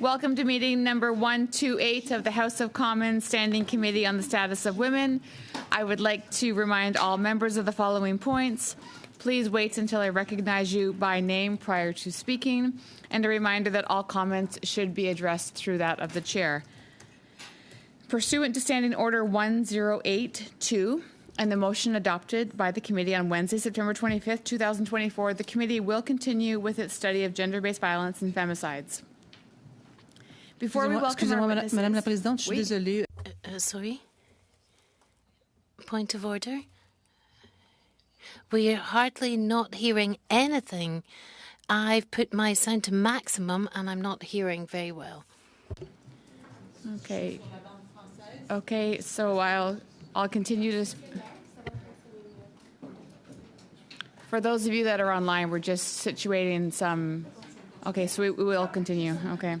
Welcome to meeting number 128 of the House of Commons Standing Committee on the Status of Women. I would like to remind all members of the following points. Please wait until I recognize you by name prior to speaking, and a reminder that all comments should be addressed through that of the chair. Pursuant to Standing Order 1082 and the motion adopted by the committee on Wednesday, September 25th, 2024, the committee will continue with its study of gender-based violence and femicides. Before we welcome our witnesses, Madame la Présidente, je suis désolée. Sorry? Point of order? We're hardly not hearing anything. I've put my sound to maximum and I'm not hearing very well. Okay. Okay, so I'll continue to. For those of you that are online, we're just situating some. Okay, so we will continue. Okay.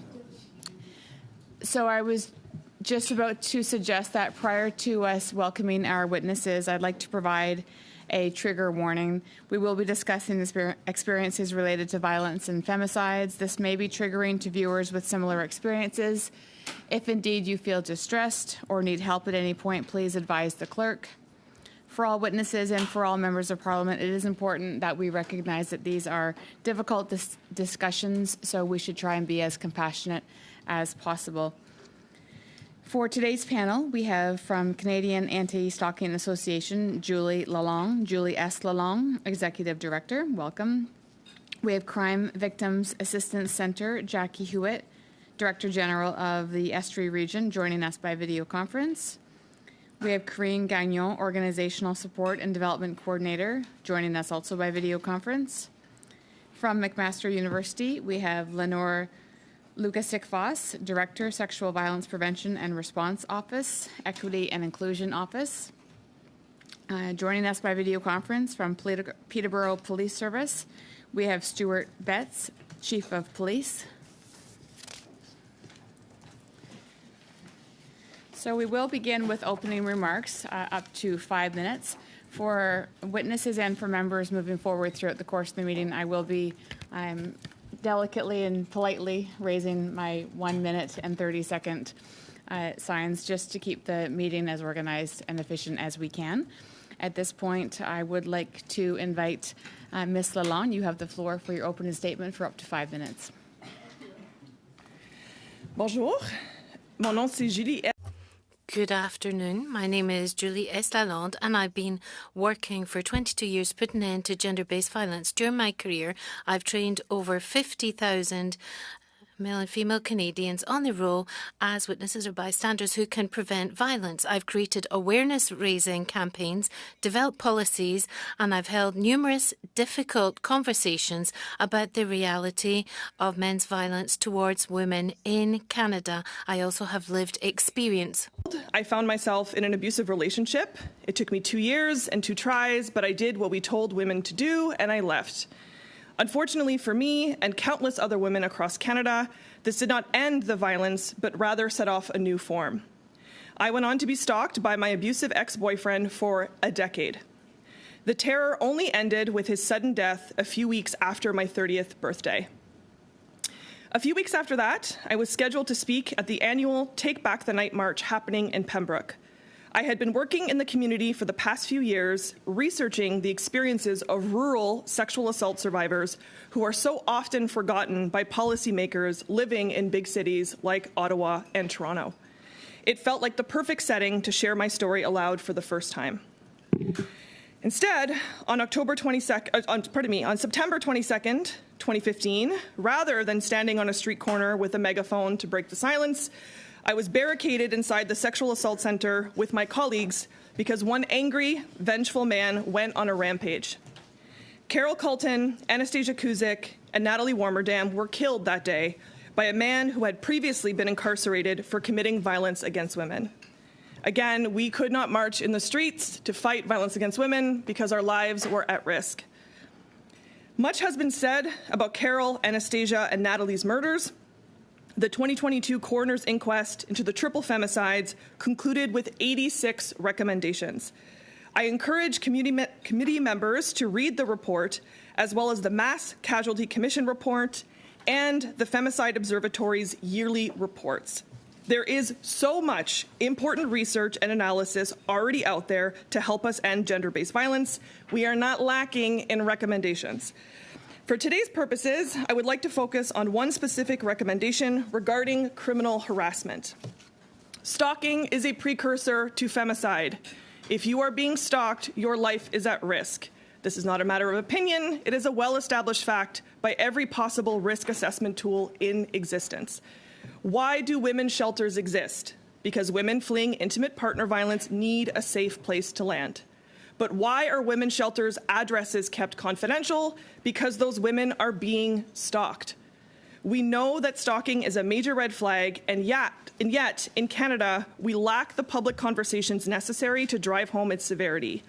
So I was just about to suggest that prior to us welcoming our witnesses, I'd like to provide a trigger warning. We will be discussing experiences related to violence and femicides. This may be triggering to viewers with similar experiences. If indeed you feel distressed or need help at any point, please advise the clerk. For all witnesses and for all members of Parliament, it is important that we recognize that these are difficult discussions, so we should try and be as compassionate as possible. For today's panel, we have from Canadian Anti-Stalking Association, Julie Lalonde, Julie S. Lalonde, Executive Director. Welcome. We have Crime Victims Assistance Centre, Jackie Hewitt, Director General of the Estuary Region, joining us by video conference. We have Corinne Gagnon, Organizational Support and Development Coordinator, joining us also by video conference. From McMaster University, we have Lenore Lukasik-Foss, Director, Sexual Violence Prevention and Response Office, Equity and Inclusion Office. Joining us by video conference from Peterborough Police Service, we have Stuart Betts, Chief of Police. So we will begin with opening remarks, up to 5 minutes. For witnesses and for members moving forward throughout the course of the meeting, I will be delicately and politely raising my 1 minute and 30-second signs just to keep the meeting as organized and efficient as we can. At this point, I would like to invite Ms. Lalonde. You have the floor for your opening statement for up to 5 minutes. Bonjour, mon nom c'est Julie. Good afternoon. My name is Julie S. Lalonde, and I've been working for 22 years putting an end to gender-based violence. During my career, I've trained over 50,000 male and female Canadians on the role as witnesses or bystanders who can prevent violence. I've created awareness-raising campaigns, developed policies, and I've held numerous difficult conversations about the reality of men's violence towards women in Canada. I also have lived experience. I found myself in an abusive relationship. It took me 2 years and 2 tries, but I did what we told women to do, and I left. Unfortunately for me and countless other women across Canada, this did not end the violence, but rather set off a new form. I went on to be stalked by my abusive ex-boyfriend for a decade. The terror only ended with his sudden death a few weeks after my 30th birthday. A few weeks after that, I was scheduled to speak at the annual Take Back the Night March happening in Pembroke. I had been working in the community for the past few years, researching the experiences of rural sexual assault survivors who are so often forgotten by policymakers living in big cities like Ottawa and Toronto. It felt like the perfect setting to share my story aloud for the first time. Instead, on September 22nd, 2015, rather than standing on a street corner with a megaphone to break the silence, I was barricaded inside the sexual assault center with my colleagues because one angry, vengeful man went on a rampage. Carol Colton, Anastasia Kuzik, and Natalie Warmerdam were killed that day by a man who had previously been incarcerated for committing violence against women. Again, we could not march in the streets to fight violence against women because our lives were at risk. Much has been said about Carol, Anastasia, and Natalie's murders. The 2022 coroner's inquest into the triple femicides concluded with 86 recommendations. I encourage committee members to read the report, as well as the Mass Casualty Commission report and the Femicide Observatory's yearly reports. There is so much important research and analysis already out there to help us end gender-based violence. We are not lacking in recommendations. For today's purposes, I would like to focus on one specific recommendation regarding criminal harassment. Stalking is a precursor to femicide. If you are being stalked, your life is at risk. This is not a matter of opinion. It is a well-established fact by every possible risk assessment tool in existence. Why do women's shelters exist? Because women fleeing intimate partner violence need a safe place to land. But why are women's shelters' addresses kept confidential? Because those women are being stalked. We know that stalking is a major red flag, and yet in Canada, we lack the public conversations necessary to drive home its severity.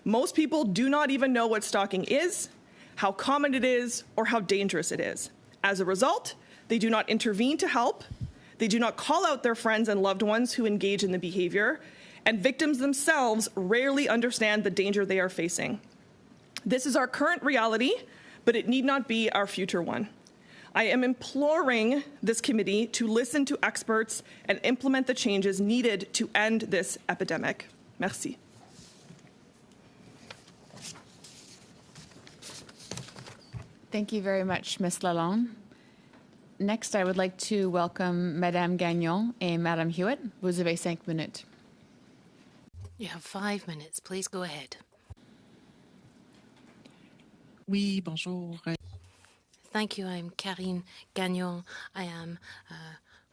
Most people do not even know what stalking is, how common it is, or how dangerous it is. As a result, they do not intervene to help, they do not call out their friends and loved ones who engage in the behavior, and victims themselves rarely understand the danger they are facing. This is our current reality, but it need not be our future one. I am imploring this committee to listen to experts and implement the changes needed to end this epidemic. Merci. Thank you very much, Ms. Lalonde. Next, I would like to welcome Madame Gagnon et Madame Hewitt. Vous avez 5 minutes. You have 5 minutes. Please go ahead. Oui, bonjour. Thank you. I'm Karine Gagnon. I am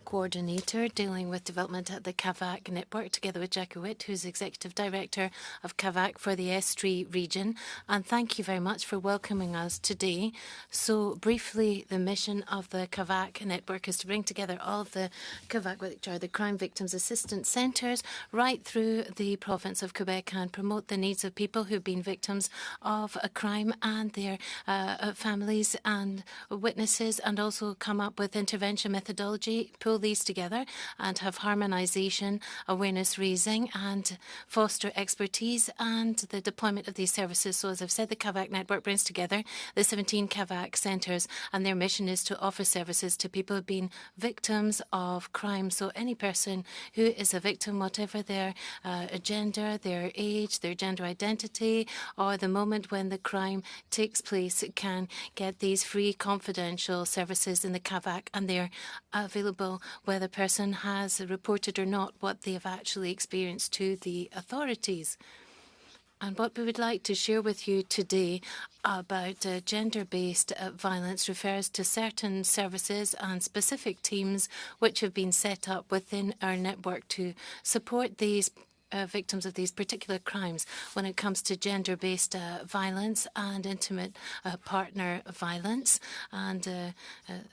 coordinator dealing with development at the CAVAC network, together with Jackie Witt, who's Executive Director of CAVAC for the S3 region. And thank you very much for welcoming us today. So briefly, the mission of the CAVAC network is to bring together all of the CAVAC, which are the Crime Victims Assistance Centres, right through the province of Quebec, and promote the needs of people who've been victims of a crime and their families and witnesses, and also come up with intervention methodology, pull these together and have harmonisation, awareness raising, and foster expertise and the deployment of these services. So as I've said, the CAVAC network brings together the 17 CAVAC centres, and their mission is to offer services to people who've been victims of crime. So any person who is a victim, whatever their gender, their age, their gender identity, or the moment when the crime takes place, can get these free confidential services in the CAVAC, and they're available whether the person has reported or not what they have actually experienced to the authorities. And what we would like to share with you today about gender-based violence refers to certain services and specific teams which have been set up within our network to support these victims of these particular crimes when it comes to gender-based violence and intimate partner violence, and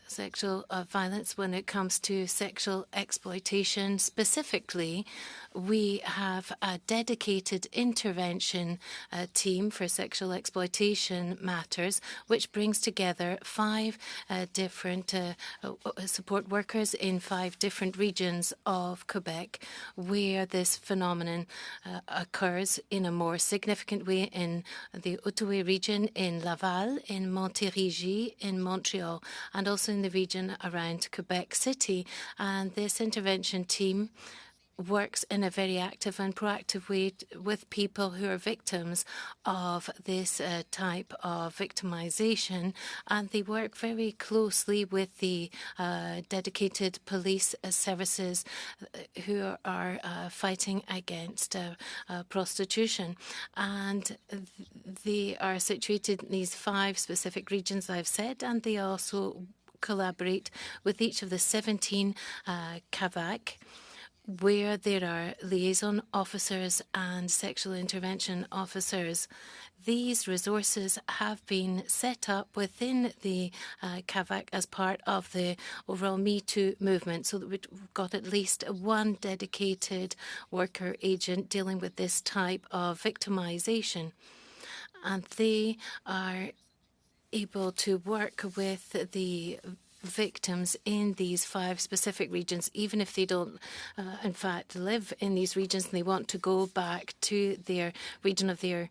sexual violence when it comes to sexual exploitation. Specifically, we have a dedicated intervention team for sexual exploitation matters, which brings together 5 different support workers in 5 different regions of Quebec, where this phenomenon occurs in a more significant way in the Outaouais region, in Laval, in Montérégie, in Montreal, and also in the region around Quebec City. And this intervention team works in a very active and proactive way with people who are victims of this type of victimization, and they work very closely with the dedicated police services who are fighting against prostitution. And they are situated in these 5 specific regions I've said, and they also collaborate with each of the 17 CAVAC, where there are liaison officers and sexual intervention officers. These resources have been set up within the CAVAC as part of the overall Me Too movement, so that we've got at least one dedicated worker agent dealing with this type of victimization. And they are able to work with the victims in these 5 specific regions, even if they don't, in fact, live in these regions and they want to go back to their region of their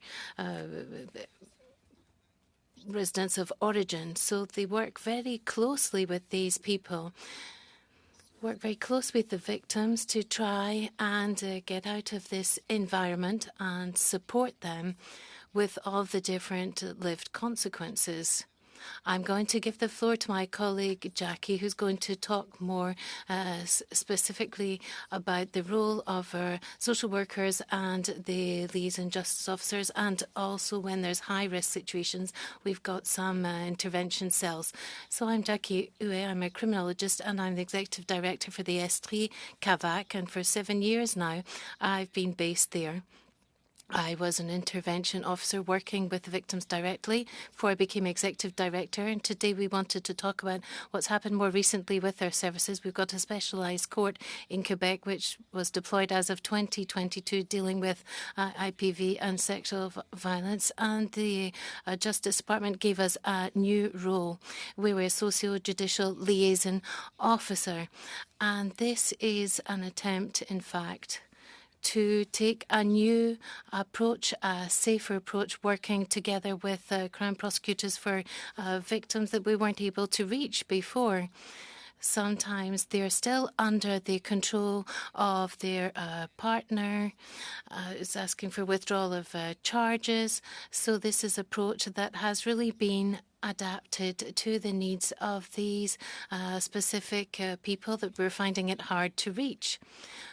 residents of origin. So they work very closely with these people, work very closely with the victims to try and get out of this environment and support them with all the different lived consequences. I'm going to give the floor to my colleague Jackie, who's going to talk more specifically about the role of our social workers and the liaison justice officers, and also when there's high-risk situations, we've got some intervention cells. So I'm Jackie Huet, I'm a criminologist, and I'm the executive director for the Estrie CAVAC, and for 7 years now I've been based there. I was an intervention officer working with the victims directly before I became executive director, and today we wanted to talk about what's happened more recently with our services. We've got a specialised court in Quebec which was deployed as of 2022 dealing with IPV and sexual violence, and the Justice Department gave us a new role. We were a socio-judicial liaison officer, and this is an attempt, in fact, to take a new approach, a safer approach, working together with Crown prosecutors for victims that we weren't able to reach before. Sometimes they're still under the control of their partner, is asking for withdrawal of charges. So this is an approach that has really been adapted to the needs of these specific people that we're finding it hard to reach.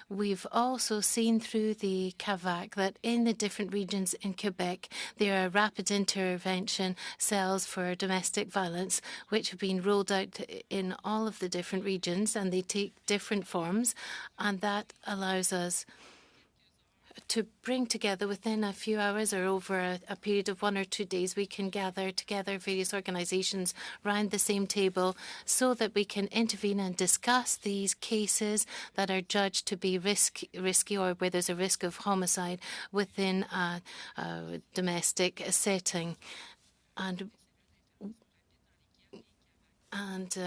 We've also seen through the CAVAC that in the different regions in Quebec, there are rapid intervention cells for domestic violence, which have been rolled out in all of the different regions, and they take different forms, and that allows us to bring together within a few hours or over a period of 1 or 2 days, we can gather together various organisations around the same table so that we can intervene and discuss these cases that are judged to be risky or where there's a risk of homicide within a domestic setting. And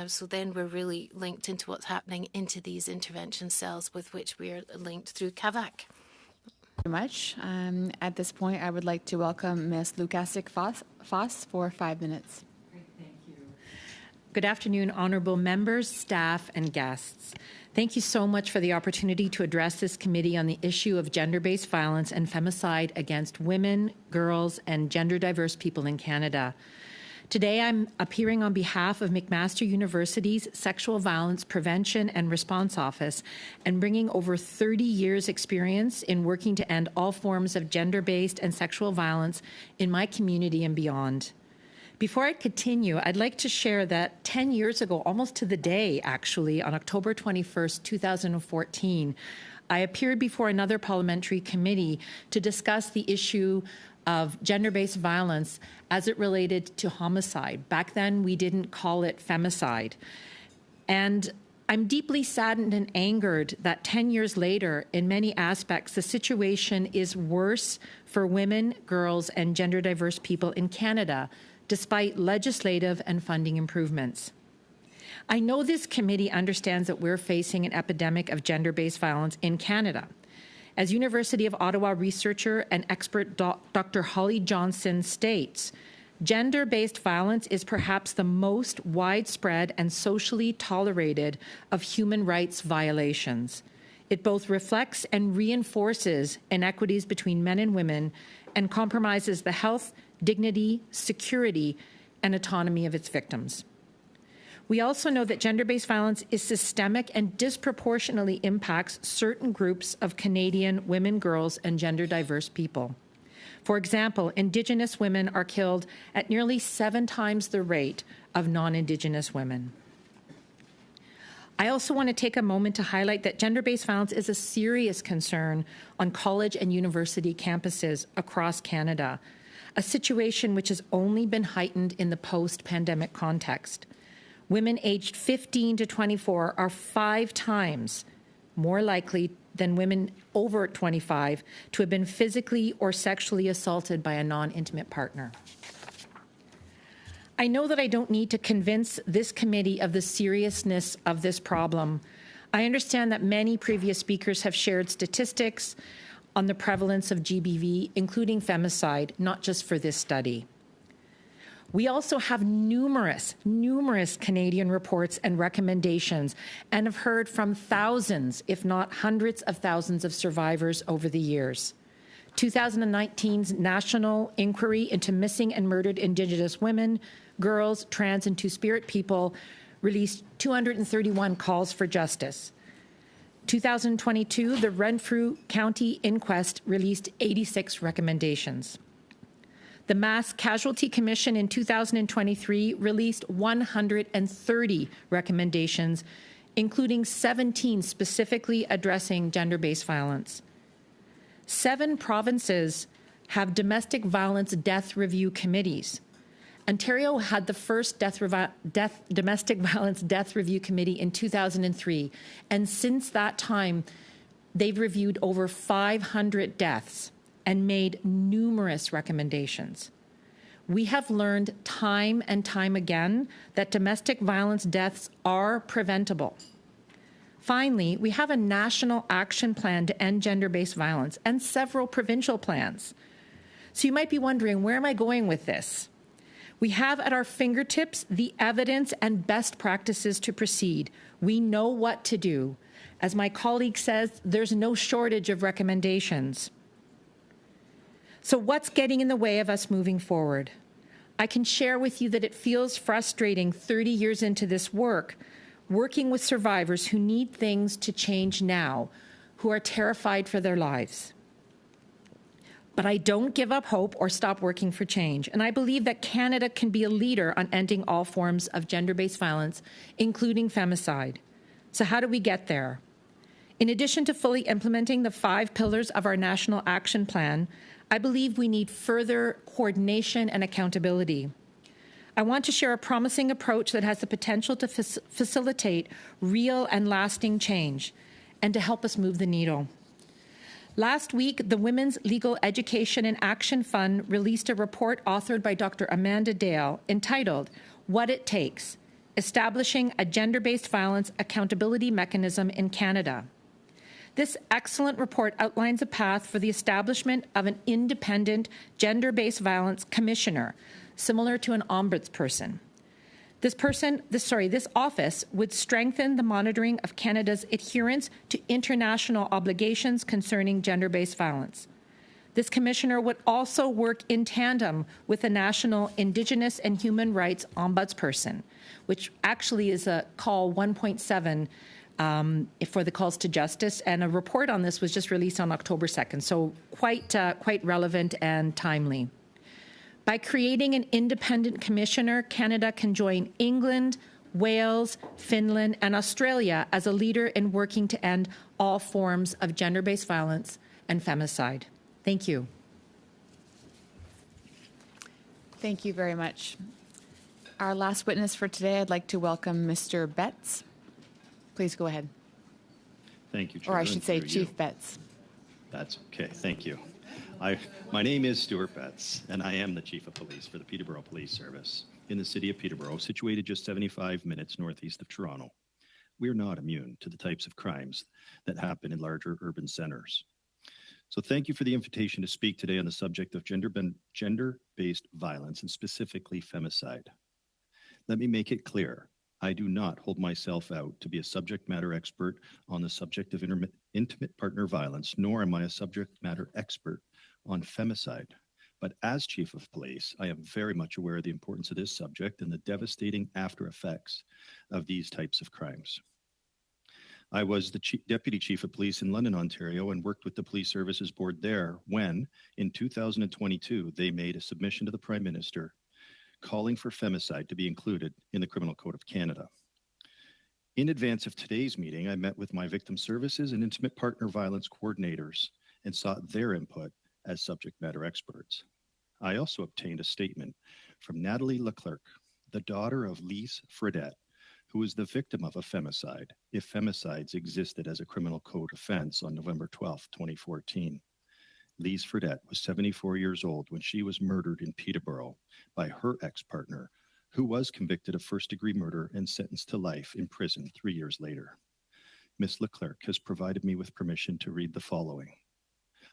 so then we're really linked into what's happening into these intervention cells with which we're linked through CAVAC. Very much. At this point, I would like to welcome Ms. Lukasik-Foss for 5 minutes. Great, thank you. Good afternoon, honourable members, staff, and guests. Thank you so much for the opportunity to address this committee on the issue of gender-based violence and femicide against women, girls, and gender-diverse people in Canada. Today, I'm appearing on behalf of McMaster University's Sexual Violence Prevention and Response Office and bringing over 30 years' experience in working to end all forms of gender-based and sexual violence in my community and beyond. Before I continue, I'd like to share that 10 years ago, almost to the day, actually, on October 21st, 2014, I appeared before another parliamentary committee to discuss the issue of gender-based violence as it related to homicide. Back then, we didn't call it femicide. And I'm deeply saddened and angered that 10 years later, in many aspects, the situation is worse for women, girls, and gender-diverse people in Canada, despite legislative and funding improvements. I know this committee understands that we're facing an epidemic of gender-based violence in Canada. As University of Ottawa researcher and expert Dr. Holly Johnson states, gender-based violence is perhaps the most widespread and socially tolerated of human rights violations. It both reflects and reinforces inequities between men and women and compromises the health, dignity, security, and autonomy of its victims. We also know that gender-based violence is systemic and disproportionately impacts certain groups of Canadian women, girls, and gender-diverse people. For example, Indigenous women are killed at nearly 7 times the rate of non-Indigenous women. I also want to take a moment to highlight that gender-based violence is a serious concern on college and university campuses across Canada, a situation which has only been heightened in the post-pandemic context. Women aged 15 to 24 are 5 times more likely than women over 25 to have been physically or sexually assaulted by a non-intimate partner. I know that I don't need to convince this committee of the seriousness of this problem. I understand that many previous speakers have shared statistics on the prevalence of GBV, including femicide, not just for this study. We also have numerous Canadian reports and recommendations and have heard from thousands, if not hundreds of thousands of survivors over the years. 2019's National Inquiry into Missing and Murdered Indigenous Women, Girls, Trans, and Two-Spirit People released 231 calls for justice. 2022, the Renfrew County Inquest released 86 recommendations. The Mass Casualty Commission in 2023 released 130 recommendations, including 17 specifically addressing gender-based violence. 7 provinces have domestic violence death review committees. Ontario had the first domestic violence death review committee in 2003, and since that time, they've reviewed over 500 deaths and made numerous recommendations. We have learned time and time again that domestic violence deaths are preventable. Finally, we have a national action plan to end gender-based violence and several provincial plans. So you might be wondering, where am I going with this? We have at our fingertips the evidence and best practices to proceed. We know what to do. As my colleague says, there's no shortage of recommendations. So what's getting in the way of us moving forward? I can share with you that it feels frustrating 30 years into this work, working with survivors who need things to change now, who are terrified for their lives. But I don't give up hope or stop working for change. And I believe that Canada can be a leader on ending all forms of gender-based violence, including femicide. So how do we get there? In addition to fully implementing the 5 pillars of our National Action Plan, I believe we need further coordination and accountability. I want to share a promising approach that has the potential to facilitate real and lasting change and to help us move the needle. Last week, the Women's Legal Education and Action Fund released a report authored by Dr. Amanda Dale entitled, What It Takes, Establishing a Gender-Based Violence Accountability Mechanism in Canada. This excellent report outlines a path for the establishment of an independent gender-based violence commissioner, similar to an ombudsperson. This office would strengthen the monitoring of Canada's adherence to international obligations concerning gender-based violence. This commissioner would also work in tandem with the National Indigenous and Human Rights Ombudsperson, which actually is a call 1.7 for the calls to justice, and a report on this was just released on October 2nd, so quite relevant and timely. By creating an independent commissioner, Canada can join England, Wales, Finland, and Australia as a leader in working to end all forms of gender-based violence and femicide. Thank you. Thank you very much. Our last witness for today, I'd like to welcome Mr. Betts. Please go ahead. Thank you, Chair. Or I should say Chief Betts. That's okay. Thank you. My name is Stuart Betts, and I am the Chief of Police for the Peterborough Police Service in the city of Peterborough, situated just 75 minutes northeast of Toronto. We are not immune to the types of crimes that happen in larger urban centers. So thank you for the invitation to speak today on the subject of gender-based violence, and specifically femicide. Let me make it clear. I do not hold myself out to be a subject matter expert on the subject of intimate partner violence, nor am I a subject matter expert on femicide. But as Chief of Police, I am very much aware of the importance of this subject and the devastating after effects of these types of crimes. I was the Deputy Chief of Police in London, Ontario, and worked with the Police Services Board there when, in 2022, they made a submission to the Prime Minister calling for femicide to be included in the Criminal Code of Canada. In advance of today's meeting, I met with my victim services and intimate partner violence coordinators and sought their input as subject matter experts. I also obtained a statement from Natalie Leclerc, the daughter of Lise Fredette, who was the victim of a femicide, if femicides existed as a criminal code offense, on November 12, 2014. Lise Fredette was 74 years old when she was murdered in Peterborough by her ex-partner, who was convicted of first-degree murder and sentenced to life in prison 3 years later. Ms. Leclerc has provided me with permission to read the following.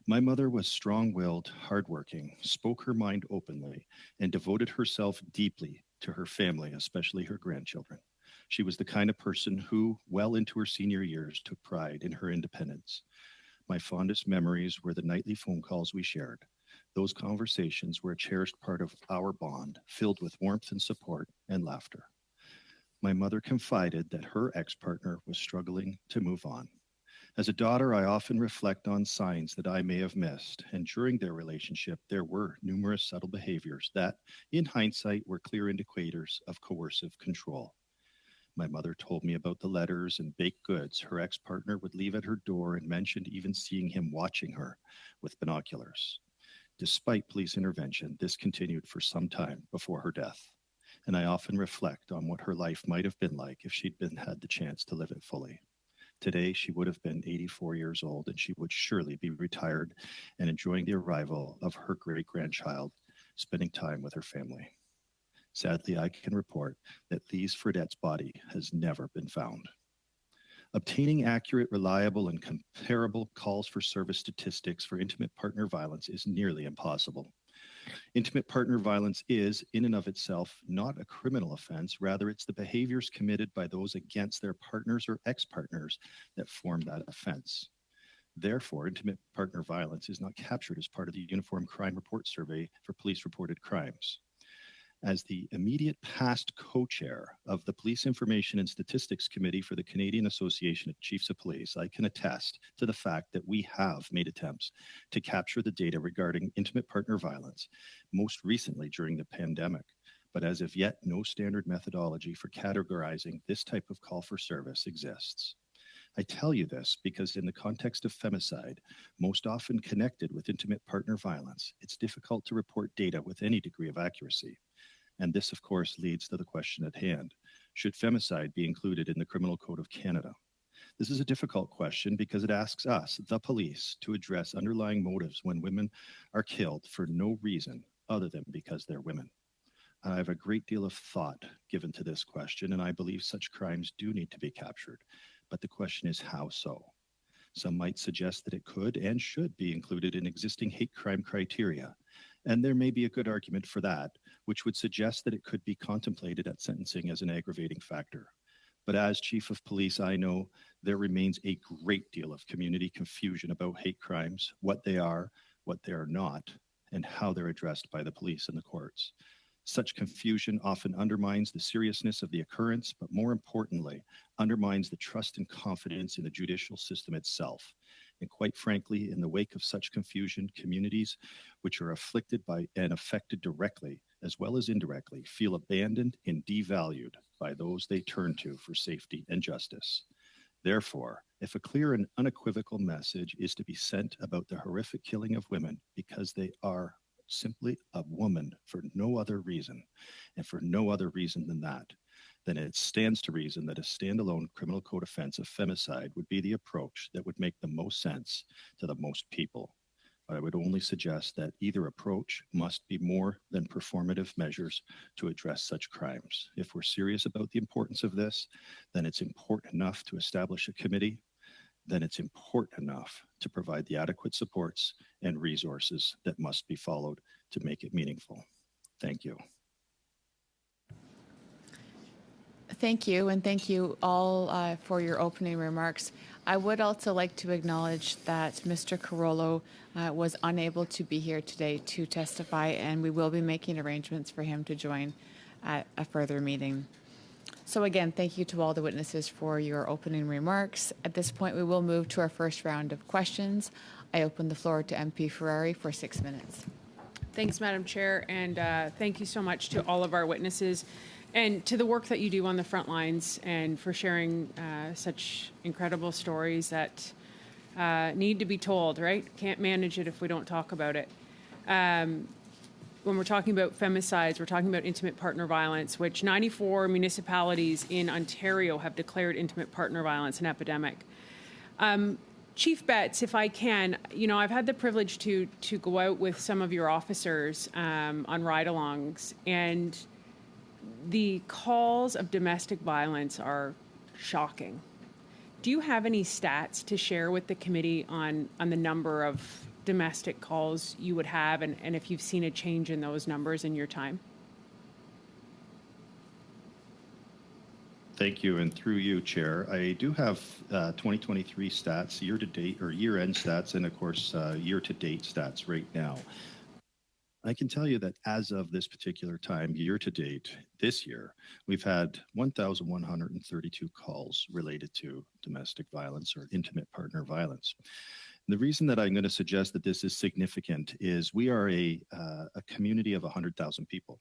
My mother was strong-willed, hardworking, spoke her mind openly, and devoted herself deeply to her family, especially her grandchildren. She was the kind of person who, well into her senior years, took pride in her independence. My fondest memories were the nightly phone calls we shared. Those conversations were a cherished part of our bond, filled with warmth and support and laughter. My mother confided that her ex-partner was struggling to move on. As a daughter, I often reflect on signs that I may have missed, and during their relationship, there were numerous subtle behaviors that, in hindsight, were clear indicators of coercive control. My mother told me about the letters and baked goods her ex-partner would leave at her door and mentioned even seeing him watching her with binoculars. Despite police intervention, this continued for some time before her death, and I often reflect on what her life might have been like if had the chance to live it fully. Today, she would have been 84 years old, and she would surely be retired and enjoying the arrival of her great-grandchild, spending time with her family. Sadly, I can report that Lise Fredette's body has never been found. Obtaining accurate, reliable, and comparable calls for service statistics for intimate partner violence is nearly impossible. Intimate partner violence is, in and of itself, not a criminal offense. Rather, it's the behaviors committed by those against their partners or ex-partners that form that offense. Therefore, intimate partner violence is not captured as part of the Uniform Crime Report Survey for police-reported crimes. As the immediate past co-chair of the Police Information and Statistics Committee for the Canadian Association of Chiefs of Police, I can attest to the fact that we have made attempts to capture the data regarding intimate partner violence, most recently during the pandemic. But as of yet, no standard methodology for categorizing this type of call for service exists. I tell you this because in the context of femicide, most often connected with intimate partner violence, it's difficult to report data with any degree of accuracy. And this, of course, leads to the question at hand. Should femicide be included in the Criminal Code of Canada? This is a difficult question because it asks us, the police, to address underlying motives when women are killed for no reason other than because they're women. I have a great deal of thought given to this question, and I believe such crimes do need to be captured. But the question is, how so? Some might suggest that it could and should be included in existing hate crime criteria. And there may be a good argument for that, which would suggest that it could be contemplated at sentencing as an aggravating factor. But as Chief of Police, I know there remains a great deal of community confusion about hate crimes, what they are not, and how they're addressed by the police and the courts. Such confusion often undermines the seriousness of the occurrence, but more importantly, undermines the trust and confidence in the judicial system itself. And quite frankly, in the wake of such confusion, communities which are afflicted by and affected directly, as well as indirectly, feel abandoned and devalued by those they turn to for safety and justice. Therefore, if a clear and unequivocal message is to be sent about the horrific killing of women because they are simply a woman for no other reason, and for no other reason than that, then it stands to reason that a standalone criminal code offense of femicide would be the approach that would make the most sense to the most people. But I would only suggest that either approach must be more than performative measures to address such crimes. If we're serious about the importance of this, then it's important enough to establish a committee, then it's important enough to provide the adequate supports and resources that must be followed to make it meaningful. Thank you. Thank you, and thank you all for your opening remarks. I would also like to acknowledge that Mr. Carollo was unable to be here today to testify, and we will be making arrangements for him to join at a further meeting. So again, thank you to all the witnesses for your opening remarks. At this point, we will move to our first round of questions. I open the floor to MP Ferrari for 6 minutes. Thanks, Madam Chair, and thank you so much to all of our witnesses and to the work that you do on the front lines and for sharing such incredible stories that need to be told, right? Can't manage it if we don't talk about it. When we're talking about femicides, we're talking about intimate partner violence, which 94 municipalities in Ontario have declared intimate partner violence an epidemic. Chief Betts, if I can, I've had the privilege to go out with some of your officers on ride-alongs, and the calls of domestic violence are shocking. Do you have any stats to share with the committee on the number of domestic calls you would have, and if you've seen a change in those numbers in your time? Thank you, and through you, Chair, I do have 2023 stats, year-to-date or year-end stats, and of course, year-to-date stats right now. I can tell you that as of this particular time, year-to-date, this year, we've had 1,132 calls related to domestic violence or intimate partner violence. And the reason that I'm going to suggest that this is significant is we are a community of 100,000 people.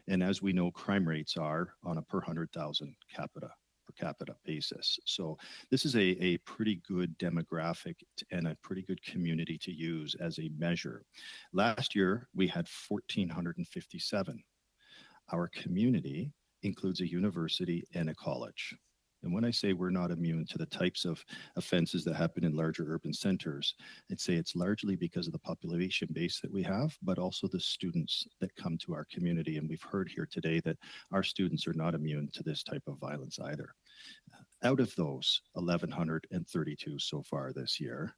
And as we know, crime rates are on a per 100,000 per capita basis. So this is a pretty good demographic and a pretty good community to use as a measure. Last year, we had 1,457. Our community includes a university and a college. And when I say we're not immune to the types of offenses that happen in larger urban centers, I'd say it's largely because of the population base that we have, but also the students that come to our community. And we've heard here today that our students are not immune to this type of violence either. Out of those 1,132 so far this year,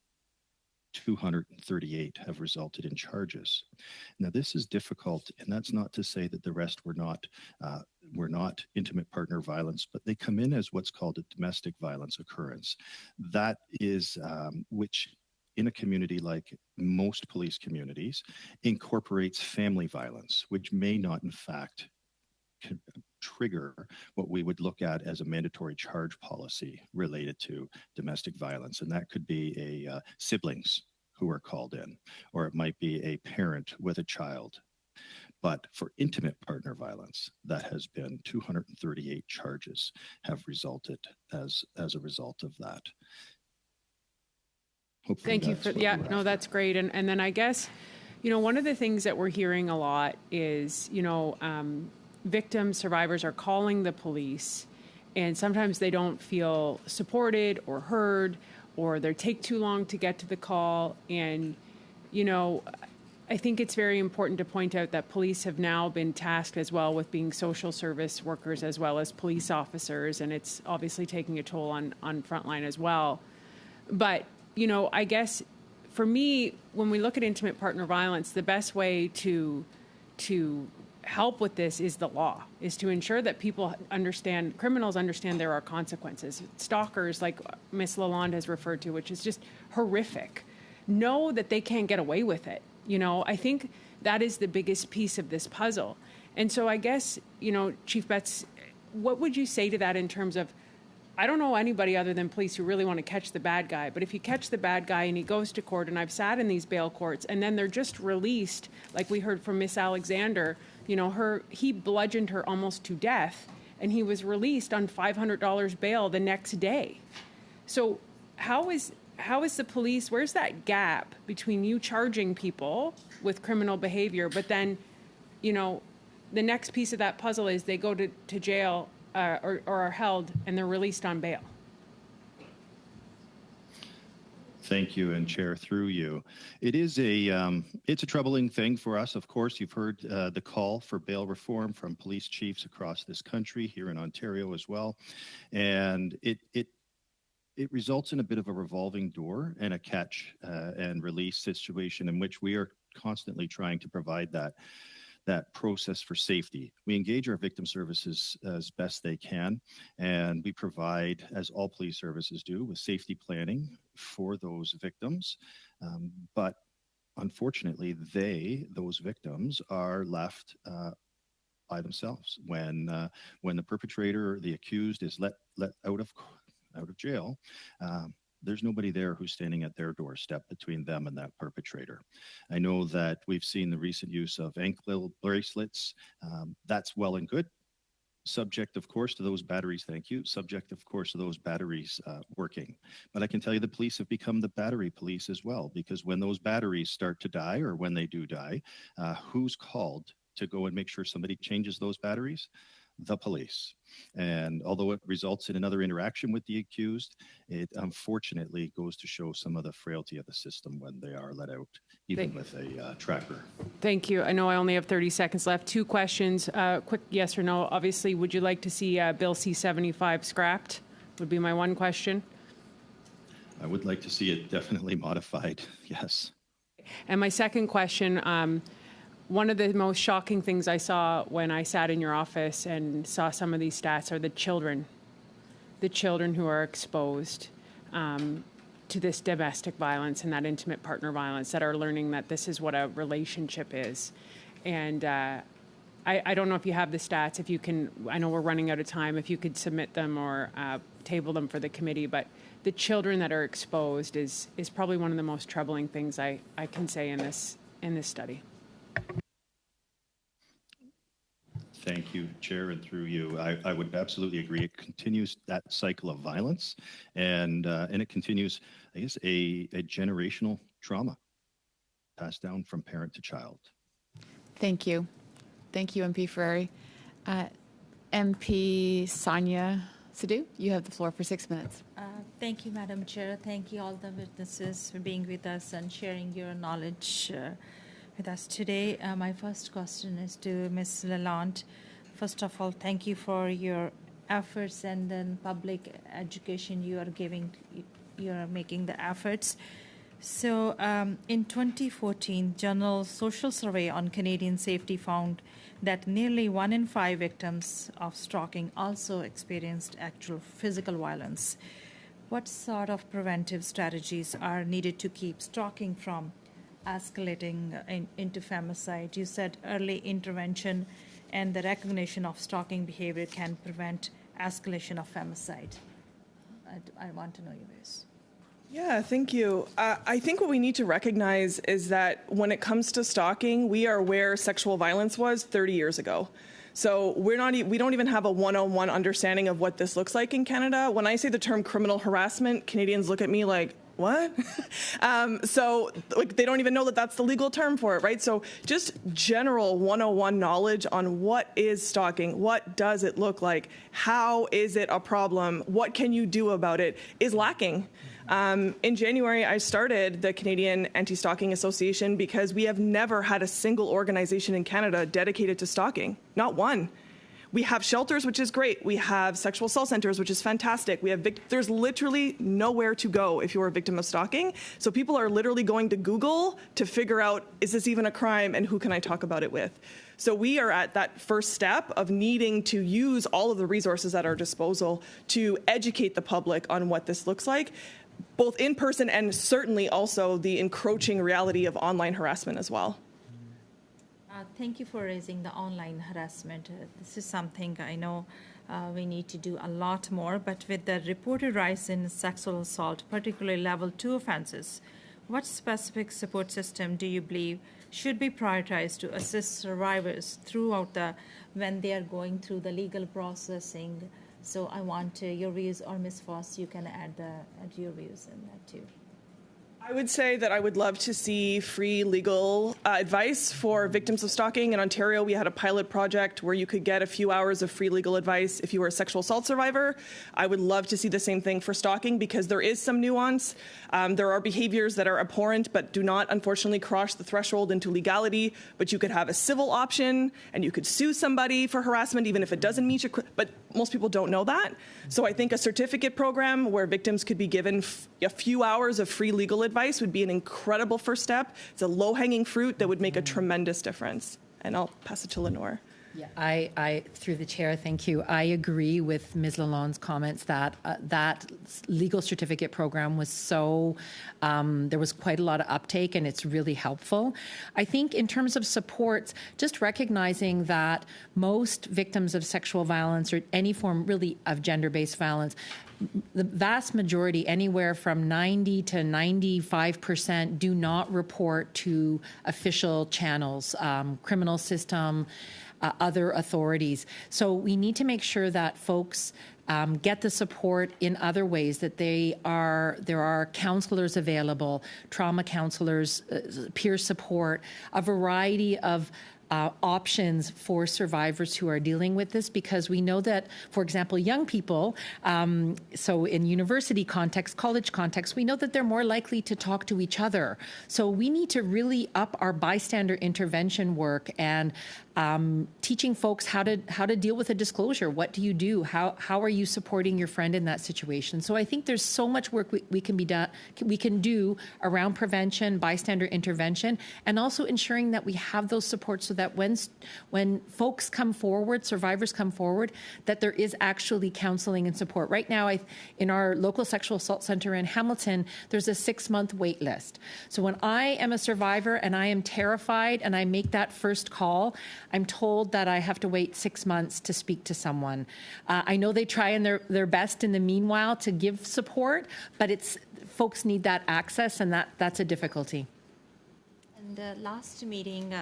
238 have resulted in charges. Now, this is difficult, and that's not to say that the rest were not intimate partner violence, but they come in as what's called a domestic violence occurrence. That is which in a community like most police communities incorporates family violence, which may not in fact trigger what we would look at as a mandatory charge policy related to domestic violence. And that could be a siblings who are called in, or it might be a parent with a child. But for intimate partner violence, that has been 238 charges have resulted as a result of that. Hopefully Thank you for, yeah, no, that's great. And then I guess, one of the things that we're hearing a lot is, victims, survivors are calling the police, and sometimes they don't feel supported or heard, or they take too long to get to the call. And, I think it's very important to point out that police have now been tasked as well with being social service workers as well as police officers, and it's obviously taking a toll on frontline as well. But, I guess for me, when we look at intimate partner violence, the best way to help with this is the law, is to ensure that criminals understand there are consequences. Stalkers, like Ms. Lalonde has referred to, which is just horrific, know that they can't get away with it. I think that is the biggest piece of this puzzle. And so I guess, Chief Betts, what would you say to that in terms of, I don't know anybody other than police who really want to catch the bad guy, but if you catch the bad guy and he goes to court, and I've sat in these bail courts, and then they're just released, like we heard from Miss Alexander, he bludgeoned her almost to death, and he was released on $500 bail the next day. So how is the police, where's that gap between you charging people with criminal behavior, but then, the next piece of that puzzle is they go to jail or are held and they're released on bail? Thank you, and Chair, through you. It is it's a troubling thing for us. Of course, you've heard the call for bail reform from police chiefs across this country, here in Ontario as well. And it results in a bit of a revolving door and a catch and release situation in which we are constantly trying to provide that process for safety. We engage our victim services as best they can, and we provide, as all police services do, with safety planning for those victims. But unfortunately, those victims are left by themselves when the perpetrator or the accused is let out of jail. There's nobody there who's standing at their doorstep between them and that perpetrator. I know that we've seen the recent use of ankle bracelets. That's well and good. Subject, of course, to those batteries, thank you. Subject, of course, to those batteries working. But I can tell you the police have become the battery police as well, because when those batteries start to die, or when they do die, who's called to go and make sure somebody changes those batteries? The police. And although it results in another interaction with the accused, it unfortunately goes to show some of the frailty of the system when they are let out, even with a tracker. Thank you. I know I only have 30 seconds left. 2 questions. Quick yes or no. Obviously, would you like to see Bill C-75 scrapped? Would be my one question. I would like to see it definitely modified, yes. And my second question, one of the most shocking things I saw when I sat in your office and saw some of these stats are the children who are exposed to this domestic violence and that intimate partner violence, that are learning that this is what a relationship is. And I don't know if you have the stats, if you can, I know we're running out of time, if you could submit them or table them for the committee, but the children that are exposed is probably one of the most troubling things I can say in this study. Thank you, Chair, and through you. I would absolutely agree. It continues that cycle of violence, and it continues, I guess, a generational trauma passed down from parent to child. Thank you. Thank you, MP Ferrari. MP Sonia Sidhu, you have the floor for 6 minutes. Thank you, Madam Chair. Thank you, all the witnesses, for being with us and sharing your knowledge with us today. My first question is to Ms. Lalonde. First of all, thank you for your efforts and then public education you are giving. You are making the efforts. So in 2014, Journal Social Survey on Canadian Safety found that nearly 1 in 5 victims of stalking also experienced actual physical violence. What sort of preventive strategies are needed to keep stalking from escalating into femicide? You said early intervention and the recognition of stalking behavior can prevent escalation of femicide. I want to know your views. Yeah, thank you. I think what we need to recognize is that when it comes to stalking, we are where sexual violence was 30 years ago. So we don't even have a one-on-one understanding of what this looks like in Canada. When I say the term criminal harassment, Canadians look at me like, what? So like, they don't even know that that's the legal term for it, right? So just general 101 knowledge on what is stalking, what does it look like, how is it a problem, what can you do about it, is lacking. In January, I started the Canadian Anti-Stalking Association because we have never had a single organization in Canada dedicated to stalking, not one. We have shelters, which is great. We have sexual assault centers, which is fantastic. We have there's literally nowhere to go if you're a victim of stalking. So people are literally going to Google to figure out, is this even a crime and who can I talk about it with? So we are at that first step of needing to use all of the resources at our disposal to educate the public on what this looks like, both in person and certainly also the encroaching reality of online harassment as well. Thank you for raising the online harassment. This is something I know we need to do a lot more, but with the reported rise in sexual assault, particularly level 2 offenses, what specific support system do you believe should be prioritized to assist survivors throughout when they are going through the legal processing? So I want your views, or Ms. Foss, you can add your views in that too. I would say that I would love to see free legal advice for victims of stalking. In Ontario, we had a pilot project where you could get a few hours of free legal advice if you were a sexual assault survivor. I would love to see the same thing for stalking because there is some nuance. There are behaviors that are abhorrent but do not, unfortunately, cross the threshold into legality. But you could have a civil option and you could sue somebody for harassment even if it doesn't meet your... But most people don't know that. So I think a certificate program where victims could be given a few hours of free legal advice would be an incredible first step. It's a low-hanging fruit that would make a tremendous difference. And I'll pass it to Lenore. Yeah, I through the chair, thank you. I agree with Ms. Lalonde's comments that that legal certificate program was so, there was quite a lot of uptake and it's really helpful. I think in terms of supports, just recognizing that most victims of sexual violence or any form really of gender-based violence, the vast majority, anywhere from 90 to 95%, do not report to official channels, criminal system, other authorities. So we need to make sure that folks get the support in other ways, that there are counselors available, trauma counselors, peer support, a variety of options for survivors who are dealing with this, because we know that, for example, young people, so in university context, college context, we know that they're more likely to talk to each other. So we need to really up our bystander intervention work and teaching folks how to deal with a disclosure. What do you do? How are you supporting your friend in that situation? So I think there's so much work we can do around prevention, bystander intervention, and also ensuring that we have those supports so that when folks come forward, survivors come forward, that there is actually counseling and support. Right now, in our local sexual assault center in Hamilton, there's a 6-month wait list. So when I am a survivor and I am terrified and I make that first call, I'm told that I have to wait 6 months to speak to someone. I know they try their best in the meanwhile to give support, but folks need that access, and that's a difficulty. And last meeting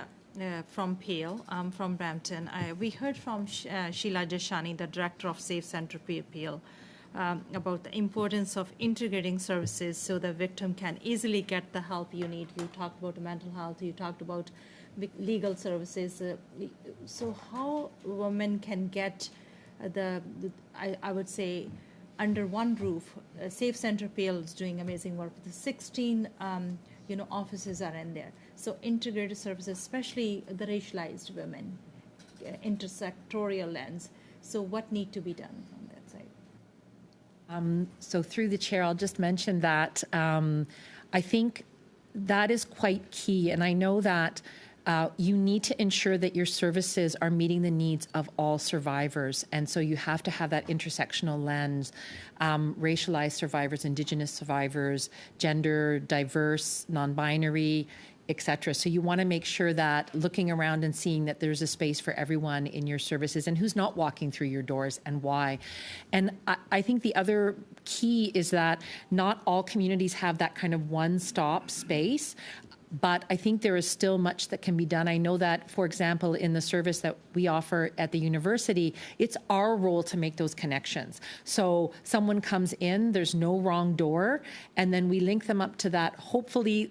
from Peel, from Brampton, we heard from Sheila Jashani, the director of Safe Center Peel, about the importance of integrating services so the victim can easily get the help you need. You talked about mental health, you talked about legal services. So how women can get I would say, under one roof. Safe Center Peel is doing amazing work. The 16 offices are in there. So integrated services, especially the racialized women, intersectorial lens. So what need to be done on that side? So through the chair, I'll just mention that I think that is quite key. And I know that you need to ensure that your services are meeting the needs of all survivors. And so you have to have that intersectional lens, racialized survivors, Indigenous survivors, gender diverse, non-binary, etc. So you want to make sure that looking around and seeing that there's a space for everyone in your services and who's not walking through your doors and why. And I think the other key is that not all communities have that kind of one-stop space. But I think there is still much that can be done. I know that, for example, in the service that we offer at the university, it's our role to make those connections. So someone comes in, there's no wrong door, and then we link them up to that, hopefully,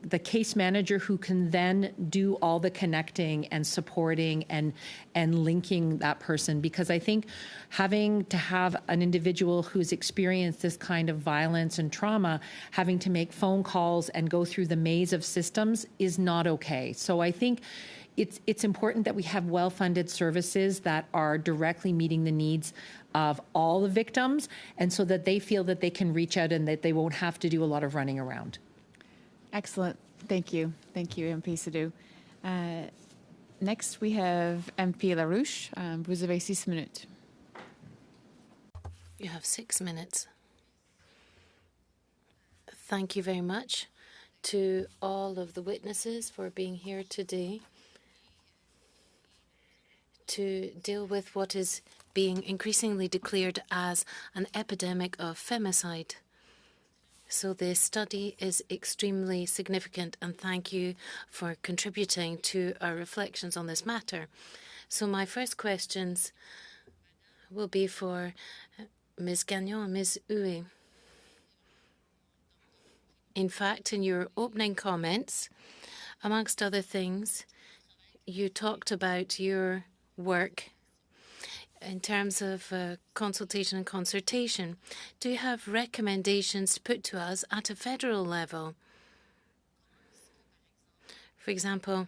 the case manager who can then do all the connecting and supporting and linking that person. Because I think having to have an individual who's experienced this kind of violence and trauma, having to make phone calls and go through the maze of systems is not okay. So I think it's important that we have well-funded services that are directly meeting the needs of all the victims, and so that they feel that they can reach out and that they won't have to do a lot of running around. Excellent. Thank you. Thank you, MP Sadhu. Next, we have MP LaRouche. Vous avez 6 minutes. You have 6 minutes. Thank you very much to all of the witnesses for being here today to deal with what is being increasingly declared as an epidemic of femicide. So this study is extremely significant, and thank you for contributing to our reflections on this matter. So my first questions will be for Ms. Gagnon and Ms. Huet. In fact, in your opening comments, amongst other things, you talked about your work in terms of consultation and concertation. Do you have recommendations to put to us at a federal level? For example,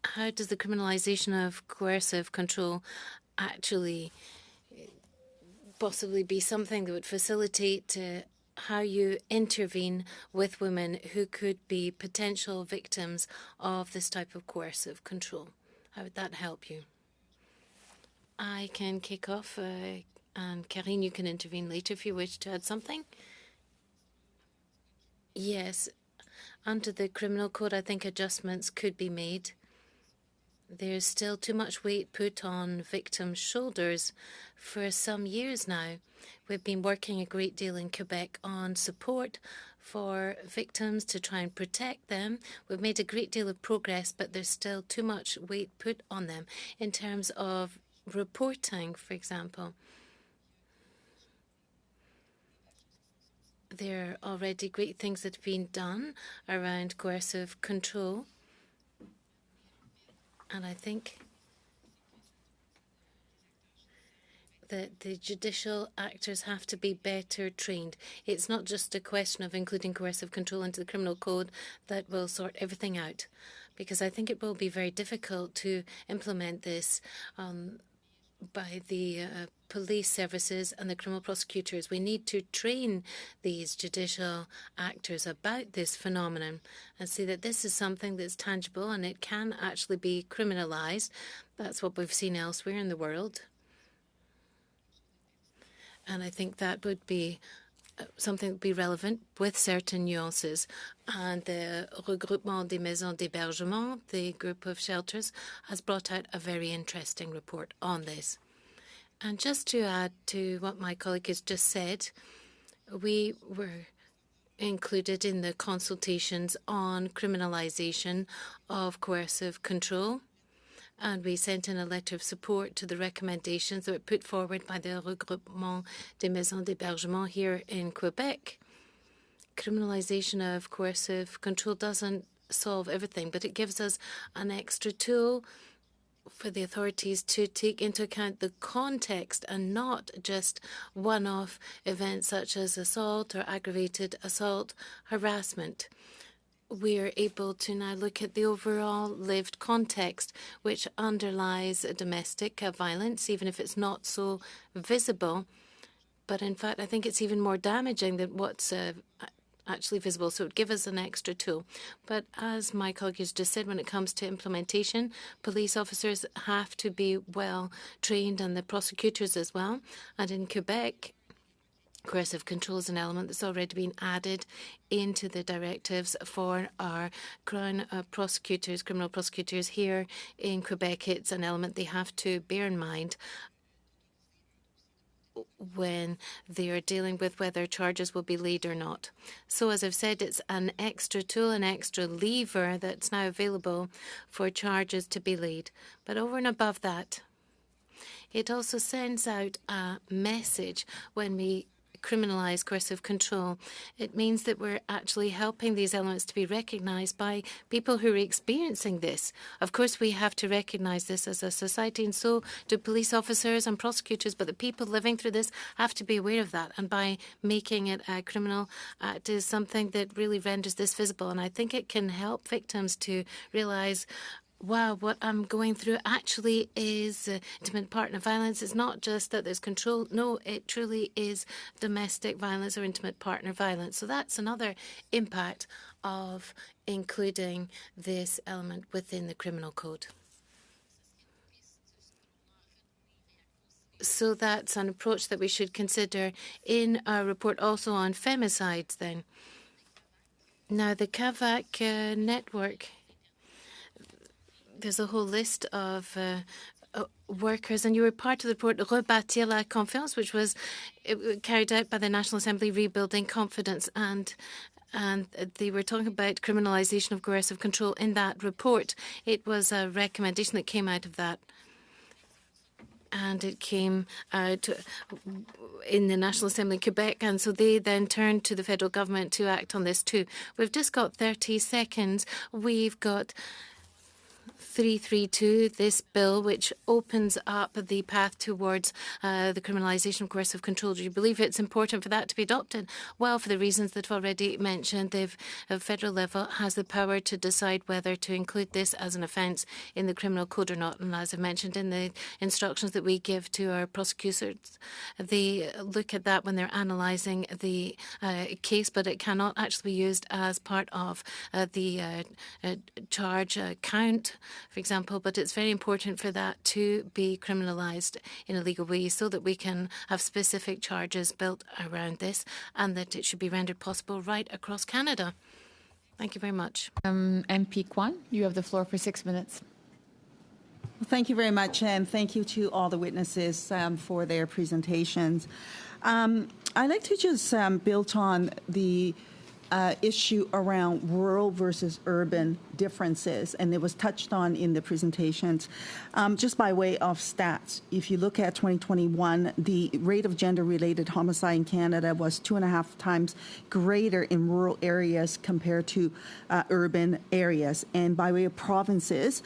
how does the criminalization of coercive control actually possibly be something that would facilitate how you intervene with women who could be potential victims of this type of coercive control? How would that help you? I can kick off, and Karine, you can intervene later if you wish to add something. Yes, under the criminal code, I think adjustments could be made. There's still too much weight put on victims' shoulders for some years now. We've been working a great deal in Quebec on support for victims to try and protect them. We've made a great deal of progress, but there's still too much weight put on them in terms of reporting, for example. There are already great things that have been done around coercive control. And I think that the judicial actors have to be better trained. It's not just a question of including coercive control into the criminal code that will sort everything out, because I think it will be very difficult to implement this by the police services and the criminal prosecutors. We need to train these judicial actors about this phenomenon and see that this is something that's tangible and it can actually be criminalized. That's what we've seen elsewhere in the world. And I think that would be something that would be relevant with certain nuances. And the Regroupement des Maisons d'Hébergement, the group of shelters, has brought out a very interesting report on this. And just to add to what my colleague has just said, we were included in the consultations on criminalization of coercive control. And we sent in a letter of support to the recommendations that were put forward by the Regroupement des Maisons d'Hébergement here in Quebec. Criminalization of coercive control doesn't solve everything, but it gives us an extra tool for the authorities to take into account the context and not just one-off events such as assault or aggravated assault, harassment. We are able to now look at the overall lived context which underlies domestic violence, even if it's not so visible. But in fact, I think it's even more damaging than what's actually visible. So it would give us an extra tool. But as my colleague has just said, when it comes to implementation, police officers have to be well trained and the prosecutors as well. And in Quebec, coercive control is an element that's already been added into the directives for our crown prosecutors, criminal prosecutors here in Quebec. It's an element they have to bear in mind when they are dealing with whether charges will be laid or not. So as I've said, it's an extra tool, an extra lever that's now available for charges to be laid. But over and above that, it also sends out a message when we criminalize coercive control. It means that we're actually helping these elements to be recognized by people who are experiencing this. Of course, we have to recognize this as a society, and so do police officers and prosecutors, but the people living through this have to be aware of that. And by making it a criminal act is something that really renders this visible. And I think it can help victims to realize, wow, what I'm going through actually is intimate partner violence. It's not just that there's control. No, it truly is domestic violence or intimate partner violence. So that's another impact of including this element within the criminal code. So that's an approach that we should consider in our report also on femicides then. Now, the CAVAC network, there's a whole list of workers, and you were part of the report Rebâtir la Confiance, which was carried out by the National Assembly, Rebuilding Confidence, and they were talking about criminalisation of coercive control in that report. It was a recommendation that came out of that. And it came out in the National Assembly in Quebec, and so they then turned to the federal government to act on this too. We've just got 30 seconds. We've got 332, this bill, which opens up the path towards the criminalisation of coercive control. Do you believe it's important for that to be adopted? Well, for the reasons that I've already mentioned, the federal level has the power to decide whether to include this as an offence in the criminal code or not. And as I mentioned in the instructions that we give to our prosecutors, they look at that when they're analysing the case, but it cannot actually be used as part of the charge count, for example, but it's very important for that to be criminalised in a legal way so that we can have specific charges built around this and that it should be rendered possible right across Canada. Thank you very much. MP Kwan, you have the floor for 6 minutes. Well, thank you very much, and thank you to all the witnesses for their presentations. I'd like to just build on the issue around rural versus urban differences, and it was touched on in the presentations. Just by way of stats, if you look at 2021, the rate of gender-related homicide in Canada was 2.5 times greater in rural areas compared to urban areas. And by way of provinces,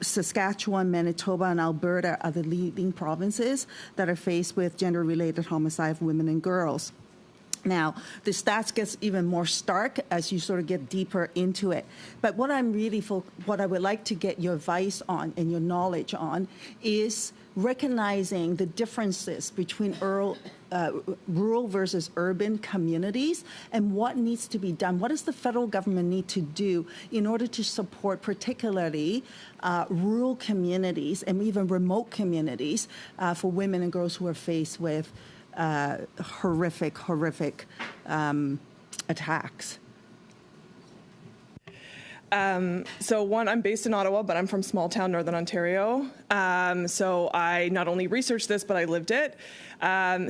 Saskatchewan, Manitoba, and Alberta are the leading provinces that are faced with gender-related homicide of women and girls. Now, the stats gets even more stark as you sort of get deeper into it. But what what I would like to get your advice on and your knowledge on is recognizing the differences between rural versus urban communities and what needs to be done. What does the federal government need to do in order to support particularly rural communities and even remote communities for women and girls who are faced with horrific attacks? So one, I'm based in Ottawa, but I'm from small town Northern Ontario. So I not only researched this, but I lived it.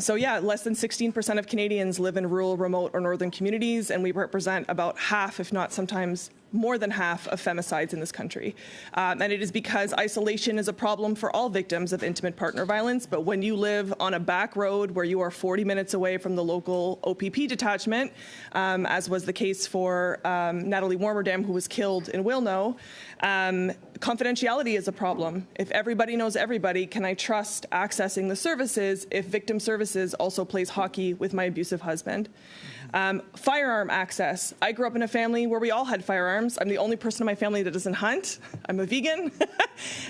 So yeah, less than 16% of Canadians live in rural, remote, or northern communities, and we represent about half, if not sometimes more than half, of femicides in this country. And it is because isolation is a problem for all victims of intimate partner violence, but when you live on a back road where you are 40 minutes away from the local OPP detachment, as was the case for Natalie Warmerdam, who was killed in Wilno, confidentiality is a problem. If everybody knows everybody, can I trust accessing the services if victim services also plays hockey with my abusive husband? Firearm access. I grew up in a family where we all had firearms. I'm the only person in my family that doesn't hunt. I'm a vegan.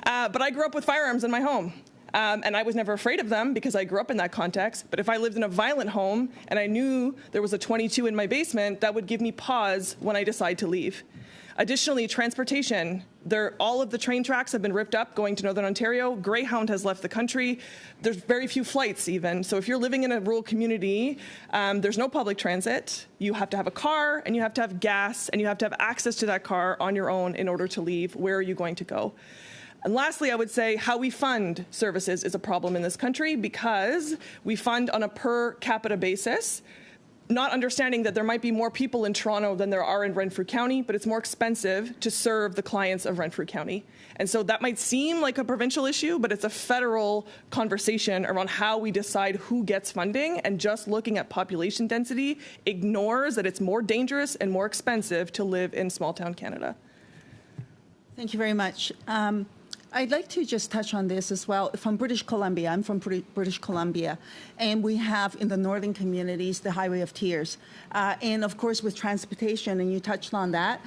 But I grew up with firearms in my home. And I was never afraid of them because I grew up in that context. But if I lived in a violent home and I knew there was a .22 in my basement, that would give me pause when I decide to leave. Additionally, transportation. All of the train tracks have been ripped up going to Northern Ontario. Greyhound has left the country. There's very few flights even. So if you're living in a rural community, there's no public transit. You have to have a car, and you have to have gas, and you have to have access to that car on your own in order to leave. Where are you going to go? And lastly, I would say how we fund services is a problem in this country because we fund on a per capita basis, not understanding that there might be more people in Toronto than there are in Renfrew County, but it's more expensive to serve the clients of Renfrew County. And so that might seem like a provincial issue, but it's a federal conversation around how we decide who gets funding, and just looking at population density ignores that it's more dangerous and more expensive to live in small town Canada. Thank you very much. I'd like to just touch on this as well. From British Columbia, I'm from British Columbia, and we have in the northern communities the Highway of Tears. And of course with transportation, and you touched on that,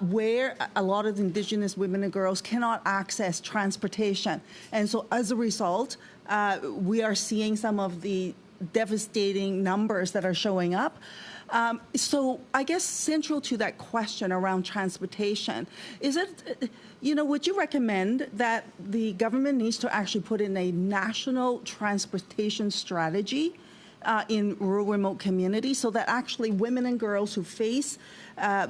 where a lot of Indigenous women and girls cannot access transportation. And so as a result, we are seeing some of the devastating numbers that are showing up. So I guess central to that question around transportation, is it, would you recommend that the government needs to actually put in a national transportation strategy in rural remote communities so that actually women and girls who face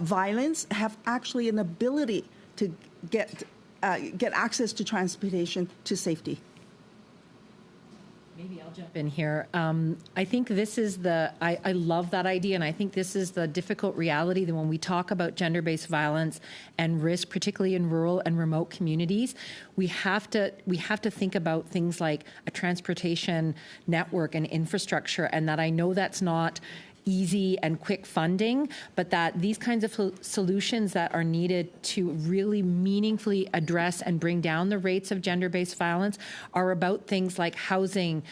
violence have actually an ability to get access to transportation to safety? Maybe I'll jump in here. I think this is I love that idea, and I think this is the difficult reality that when we talk about gender-based violence and risk, particularly in rural and remote communities, we have to think about things like a transportation network and infrastructure, and that I know that's not easy and quick funding, but that these kinds of solutions that are needed to really meaningfully address and bring down the rates of gender-based violence are about things like housing,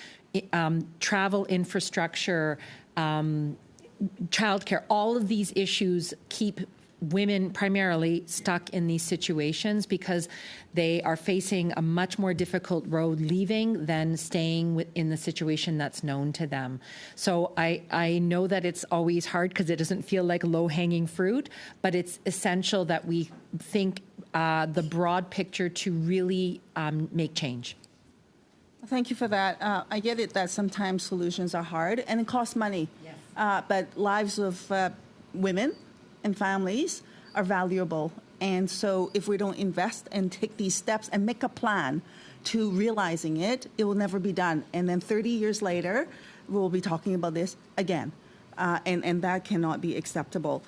travel infrastructure, childcare. All of these issues keep women primarily stuck in these situations because they are facing a much more difficult road leaving than staying in the situation that's known to them. So I know that it's always hard because it doesn't feel like low-hanging fruit, but it's essential that we think the broad picture to really make change. Thank you for that. I get it that sometimes solutions are hard and it costs money. Yes. But lives of women and families are valuable. And so if we don't invest and take these steps and make a plan to realizing it, it will never be done. And then 30 years later, we'll be talking about this again. and that cannot be acceptable.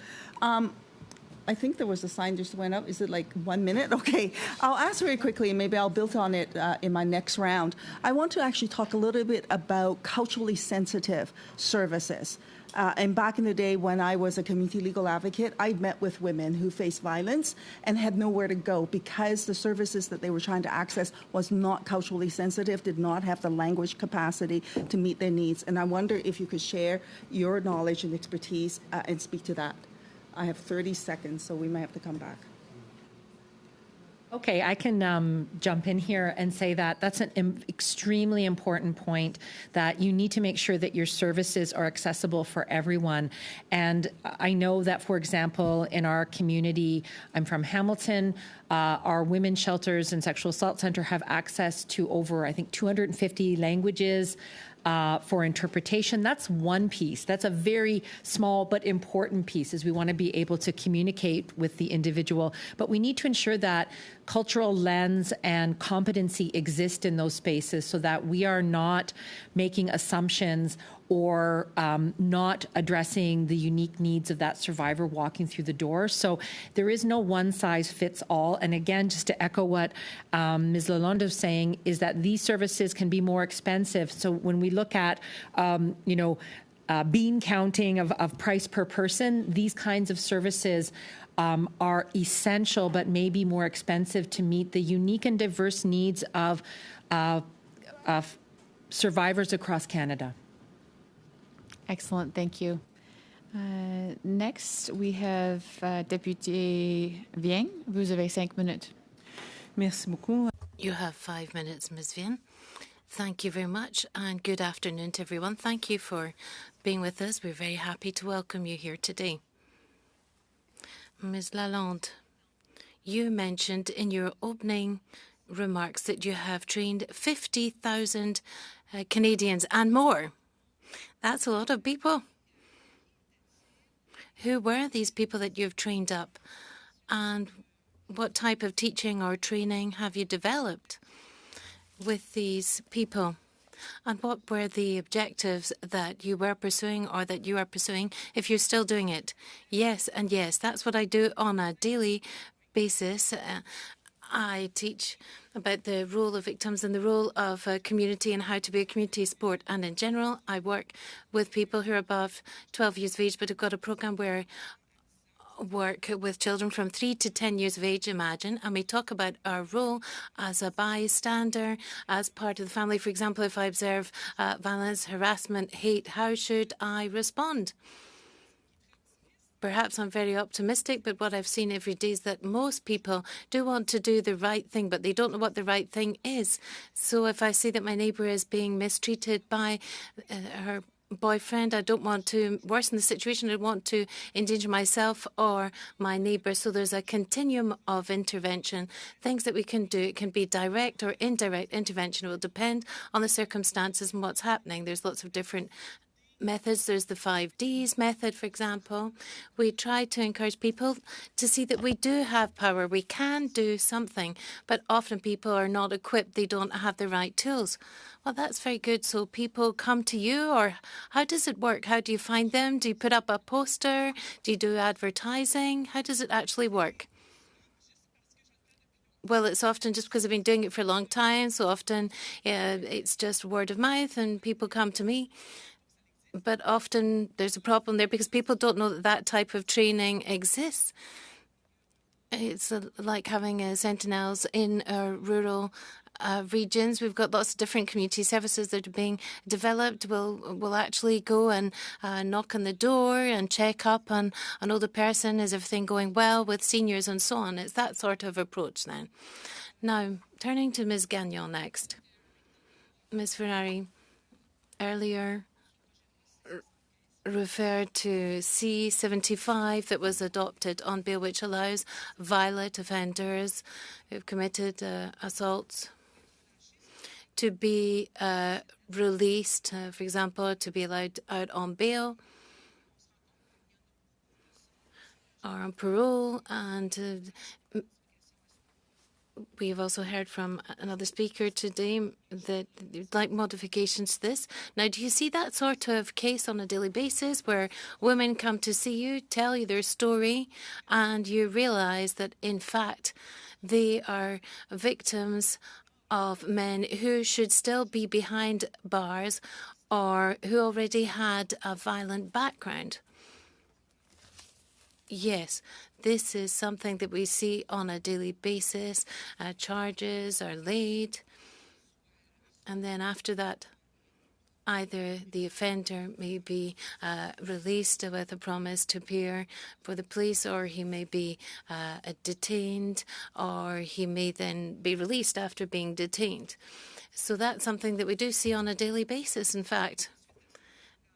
I think there was a sign just went up. Is it like 1 minute? Okay. I'll ask very quickly, and maybe I'll build on it in my next round. I want to actually talk a little bit about culturally sensitive services. And back in the day when I was a community legal advocate, I met with women who faced violence and had nowhere to go because the services that they were trying to access was not culturally sensitive, did not have the language capacity to meet their needs. And I wonder if you could share your knowledge and expertise and speak to that. I have 30 seconds, so we might have to come back. Okay, I can jump in here and say that that's an extremely important point, that you need to make sure that your services are accessible for everyone. And I know that, for example, in our community, I'm from Hamilton, our women's shelters and sexual assault center have access to over, I think, 250 languages for interpretation. That's one piece. That's a very small but important piece, is we want to be able to communicate with the individual. But we need to ensure that cultural lens and competency exist in those spaces so that we are not making assumptions or not addressing the unique needs of that survivor walking through the door. So there is no one size fits all. And again, just to echo what Ms. Lalonde is saying, is that these services can be more expensive. So when we look at, bean counting of price per person, these kinds of services are essential, but maybe more expensive to meet the unique and diverse needs of survivors across Canada. Excellent, thank you. Next, we have Député Vieng. Vous avez 5 minutes. Merci beaucoup. You have 5 minutes, Ms. Vian. Thank you very much, and good afternoon to everyone. Thank you for being with us. We're very happy to welcome you here today. Ms. Lalonde, you mentioned in your opening remarks that you have trained 50,000 Canadians and more. That's a lot of people. Who were these people that you've trained up? And what type of teaching or training have you developed with these people? And what were the objectives that you were pursuing or that you are pursuing, if you're still doing it? Yes, and yes, that's what I do on a daily basis. I teach about the role of victims and the role of a community and how to be a community sport. And in general, I work with people who are above 12 years of age, but I've got a program where I work with children from 3 to 10 years of age, imagine, and we talk about our role as a bystander, as part of the family. For example, if I observe violence, harassment, hate, how should I respond? Perhaps I'm very optimistic, but what I've seen every day is that most people do want to do the right thing, but they don't know what the right thing is. So if I see that my neighbour is being mistreated by her boyfriend, I don't want to worsen the situation. I don't want to endanger myself or my neighbour. So there's a continuum of intervention, things that we can do. It can be direct or indirect intervention. It will depend on the circumstances and what's happening. There's lots of different methods. There's the 5Ds method, for example. We try to encourage people to see that we do have power. We can do something, but often people are not equipped. They don't have the right tools. Well, that's very good. So people come to you, or how does it work? How do you find them? Do you put up a poster? Do you do advertising? How does it actually work? Well, it's often just because I've been doing it for a long time. So often it's just word of mouth and people come to me. But often there's a problem there because people don't know that that type of training exists. It's like having sentinels in rural regions. We've got lots of different community services that are being developed. We'll actually go and knock on the door and check up on an older person. Is everything going well with seniors and so on? It's that sort of approach then. Now, turning to Ms. Gagnon next. Ms. Ferrari, earlier referred to C75 that was adopted on bail, which allows violent offenders who've committed assaults to be released, for example, to be allowed out on bail or on parole. And We've also heard from another speaker today that you'd like modifications to this. Now, do you see that sort of case on a daily basis where women come to see you, tell you their story, and you realise that, in fact, they are victims of men who should still be behind bars or who already had a violent background? Yes, this is something that we see on a daily basis. Charges are laid, and then after that, either the offender may be released with a promise to appear for the police, or he may be detained, or he may then be released after being detained. So that's something that we do see on a daily basis, in fact.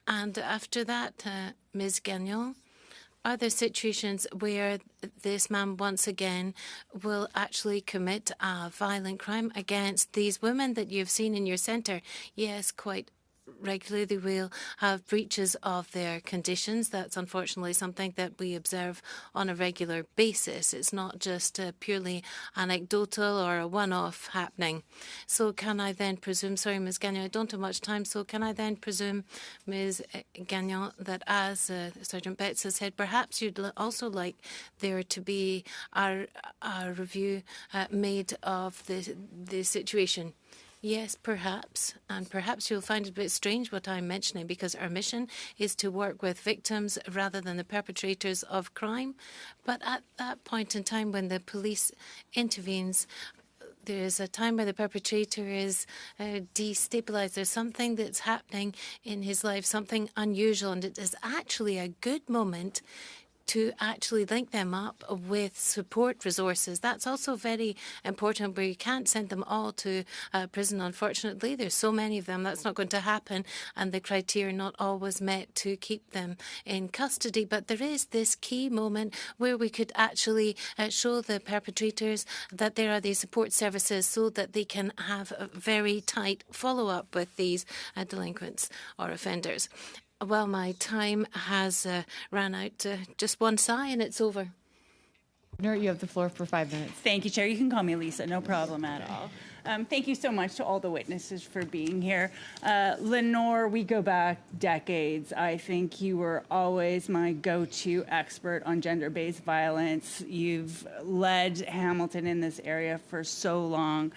And after that, Ms. Gagnon, are there situations where this man once again will actually commit a violent crime against these women that you've seen in your centre? Yes, quite regularly they will have breaches of their conditions. That's unfortunately something that we observe on a regular basis. It's not just purely anecdotal or a one-off happening. So can I then presume, sorry Ms Gagnon, I don't have much time, so can I then presume, Ms Gagnon, that as Sergeant Betts has said, perhaps you'd also like there to be a review made of the situation? Yes, perhaps. And perhaps you'll find it a bit strange what I'm mentioning, because our mission is to work with victims rather than the perpetrators of crime. But at that point in time when the police intervenes, there's a time where the perpetrator is destabilized. There's something that's happening in his life, something unusual, and it is actually a good moment to actually link them up with support resources. That's also very important, where you can't send them all to prison, unfortunately. There's so many of them, that's not going to happen, and the criteria not always met to keep them in custody. But there is this key moment where we could actually show the perpetrators that there are these support services so that they can have a very tight follow-up with these delinquents or offenders. Well, my time has ran out. Just one sigh and it's over. You have the floor for 5 minutes. Thank you, Chair. You can call me Lisa, no problem at all. Thank you so much to all the witnesses for being here. Lenore, we go back decades. I think you were always my go-to expert on gender-based violence. You've led Hamilton in this area for so long.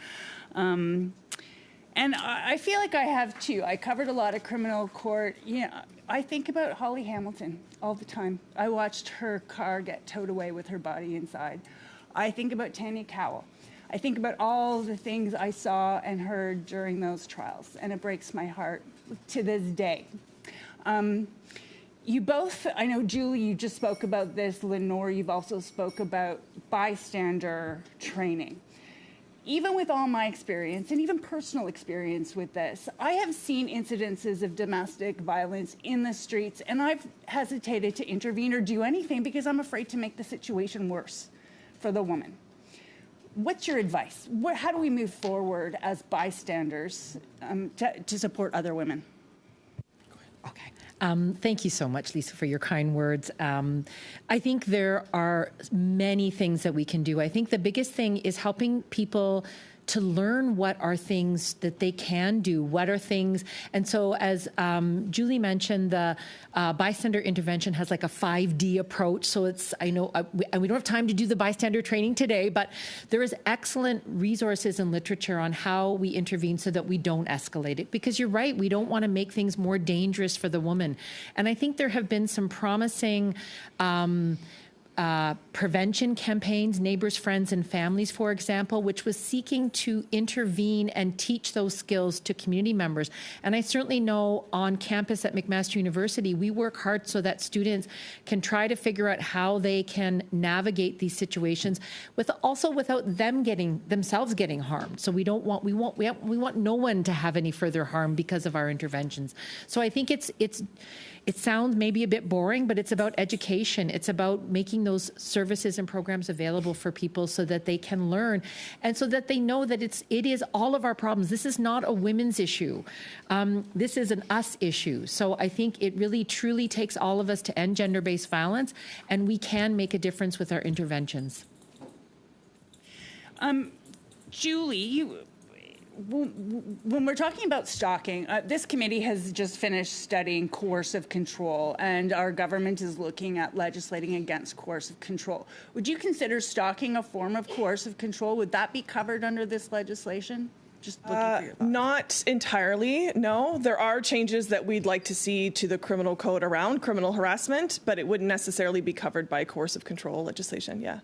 And I feel like I have too. I covered a lot of criminal court. I think about Holly Hamilton all the time. I watched her car get towed away with her body inside. I think about Tanya Cowell. I think about all the things I saw and heard during those trials, and it breaks my heart to this day. You both, I know, Julie, you just spoke about this. Lenore, you've also spoke about bystander training. Even with all my experience, and even personal experience with this, I have seen incidences of domestic violence in the streets, and I've hesitated to intervene or do anything because I'm afraid to make the situation worse for the woman. What's your advice? How do we move forward as bystanders to support other women? Okay. Thank you so much, Lisa, for your kind words. I think there are many things that we can do. I think the biggest thing is helping people to learn what are things that they can do, what are things. And so as Julie mentioned, the bystander intervention has like a 5D approach. So it's, I know, we don't have time to do the bystander training today, but there is excellent resources and literature on how we intervene so that we don't escalate it. Because you're right, we don't want to make things more dangerous for the woman. And I think there have been some promising prevention campaigns, Neighbors, Friends, and Families, for example, which was seeking to intervene and teach those skills to community members. And I certainly know on campus at McMaster University, we work hard so that students can try to figure out how they can navigate these situations without them themselves getting harmed. So we want no one to have any further harm because of our interventions. So I think it sounds maybe a bit boring, but it's about education. It's about making those services and programs available for people so that they can learn and so that they know that it is all of our problems. This is not a women's issue. This is an us issue. So I think it really truly takes all of us to end gender-based violence, and we can make a difference with our interventions. Julie, when we're talking about stalking, this committee has just finished studying coercive control, and our government is looking at legislating against coercive control. Would you consider stalking a form of coercive control? Would that be covered under this legislation? Just looking for your thoughts. Not entirely, no. There are changes that we'd like to see to the criminal code around criminal harassment, but it wouldn't necessarily be covered by coercive control legislation, yeah.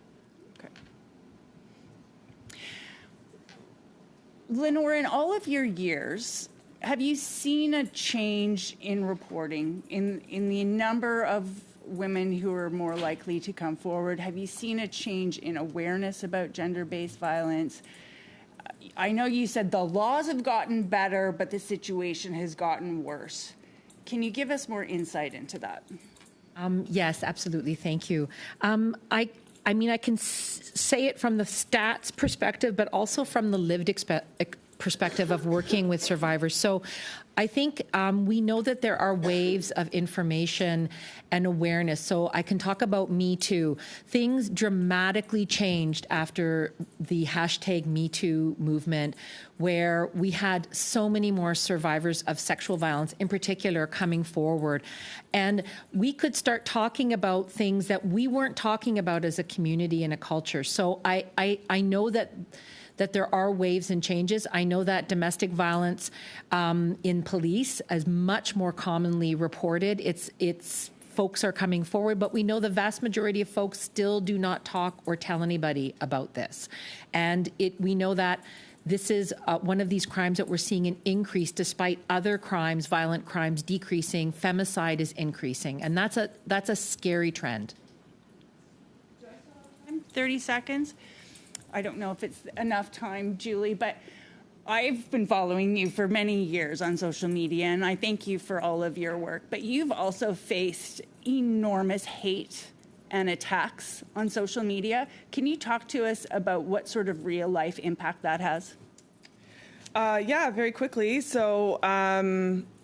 Lenore, in all of your years, have you seen a change in reporting, in the number of women who are more likely to come forward? Have you seen a change in awareness about gender-based violence? I know you said the laws have gotten better, but the situation has gotten worse. Can you give us more insight into that? Yes, absolutely. Thank you. I mean, I can say it from the stats perspective, but also from the lived perspective of working with survivors. So I think we know that there are waves of information and awareness. So I can talk about Me Too. Things dramatically changed after the hashtag Me Too movement, where we had so many more survivors of sexual violence, in particular, coming forward. And we could start talking about things that we weren't talking about as a community and a culture. So I know that there are waves and changes. I know that domestic violence in police is much more commonly reported. It's folks are coming forward, but we know the vast majority of folks still do not talk or tell anybody about this. And we know that this is one of these crimes that we're seeing an increase despite other crimes, violent crimes, decreasing. Femicide is increasing, and that's a scary trend. 30 seconds. I don't know if it's enough time, Julie, but I've been following you for many years on social media, and I thank you for all of your work. But you've also faced enormous hate and attacks on social media. Can you talk to us about what sort of real-life impact that has? Yeah, very quickly. So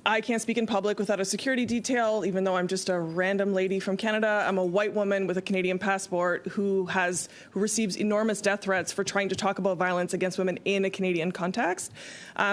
I can't speak in public without a security detail, even though I'm just a random lady from Canada. I'm a white woman with a Canadian passport who receives enormous death threats for trying to talk about violence against women in a Canadian context.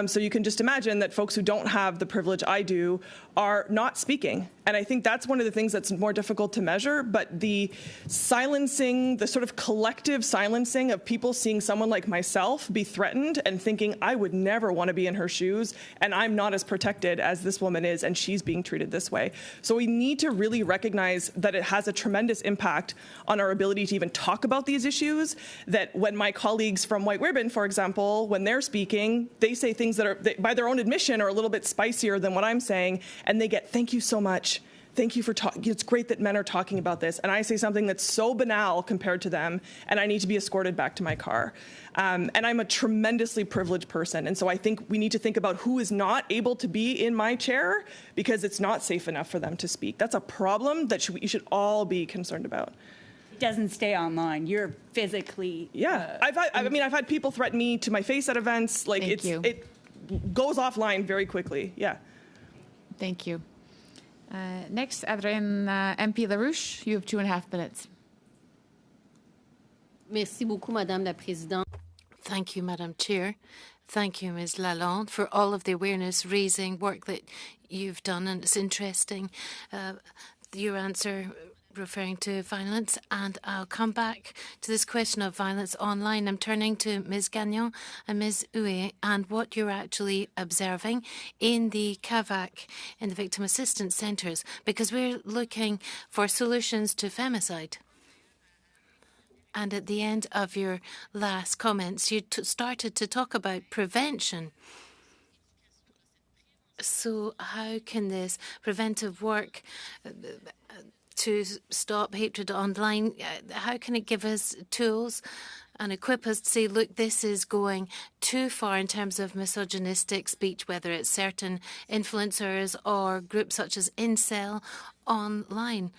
So you can just imagine that folks who don't have the privilege I do are not speaking. And I think that's one of the things that's more difficult to measure. But the silencing, the sort of collective silencing of people seeing someone like myself be threatened and thinking, I would never want to be in her shoes, and I'm not as protected as this woman is, and she's being treated this way. So we need to really recognize that it has a tremendous impact on our ability to even talk about these issues, that when my colleagues from White Ribbon, for example, when they're speaking, they say things that are, by their own admission, are a little bit spicier than what I'm saying, and they get, thank you so much. Thank you for talking. It's great that men are talking about this. And I say something that's so banal compared to them, and I need to be escorted back to my car. And I'm a tremendously privileged person. And so I think we need to think about who is not able to be in my chair because it's not safe enough for them to speak. That's a problem that you should all be concerned about. It doesn't stay online. You're physically... Yeah. I've had people threaten me to my face at events. Like, it goes offline very quickly. Yeah. Thank you. Next, Adrien MP LaRouche, you have 2.5 minutes. Merci beaucoup, Madame la Présidente. Thank you, Madam Chair. Thank you, Ms. Lalonde, for all of the awareness-raising work that you've done, and it's interesting, your answer referring to violence, and I'll come back to this question of violence online. I'm turning to Ms. Gagnon and Ms. Huet and what you're actually observing in the CAVAC, in the Victim Assistance Centres, because we're looking for solutions to femicide. And at the end of your last comments, you started to talk about prevention. So how can this preventive work to stop hatred online, how can it give us tools and equip us to say, look, this is going too far in terms of misogynistic speech, whether it's certain influencers or groups such as Incel online.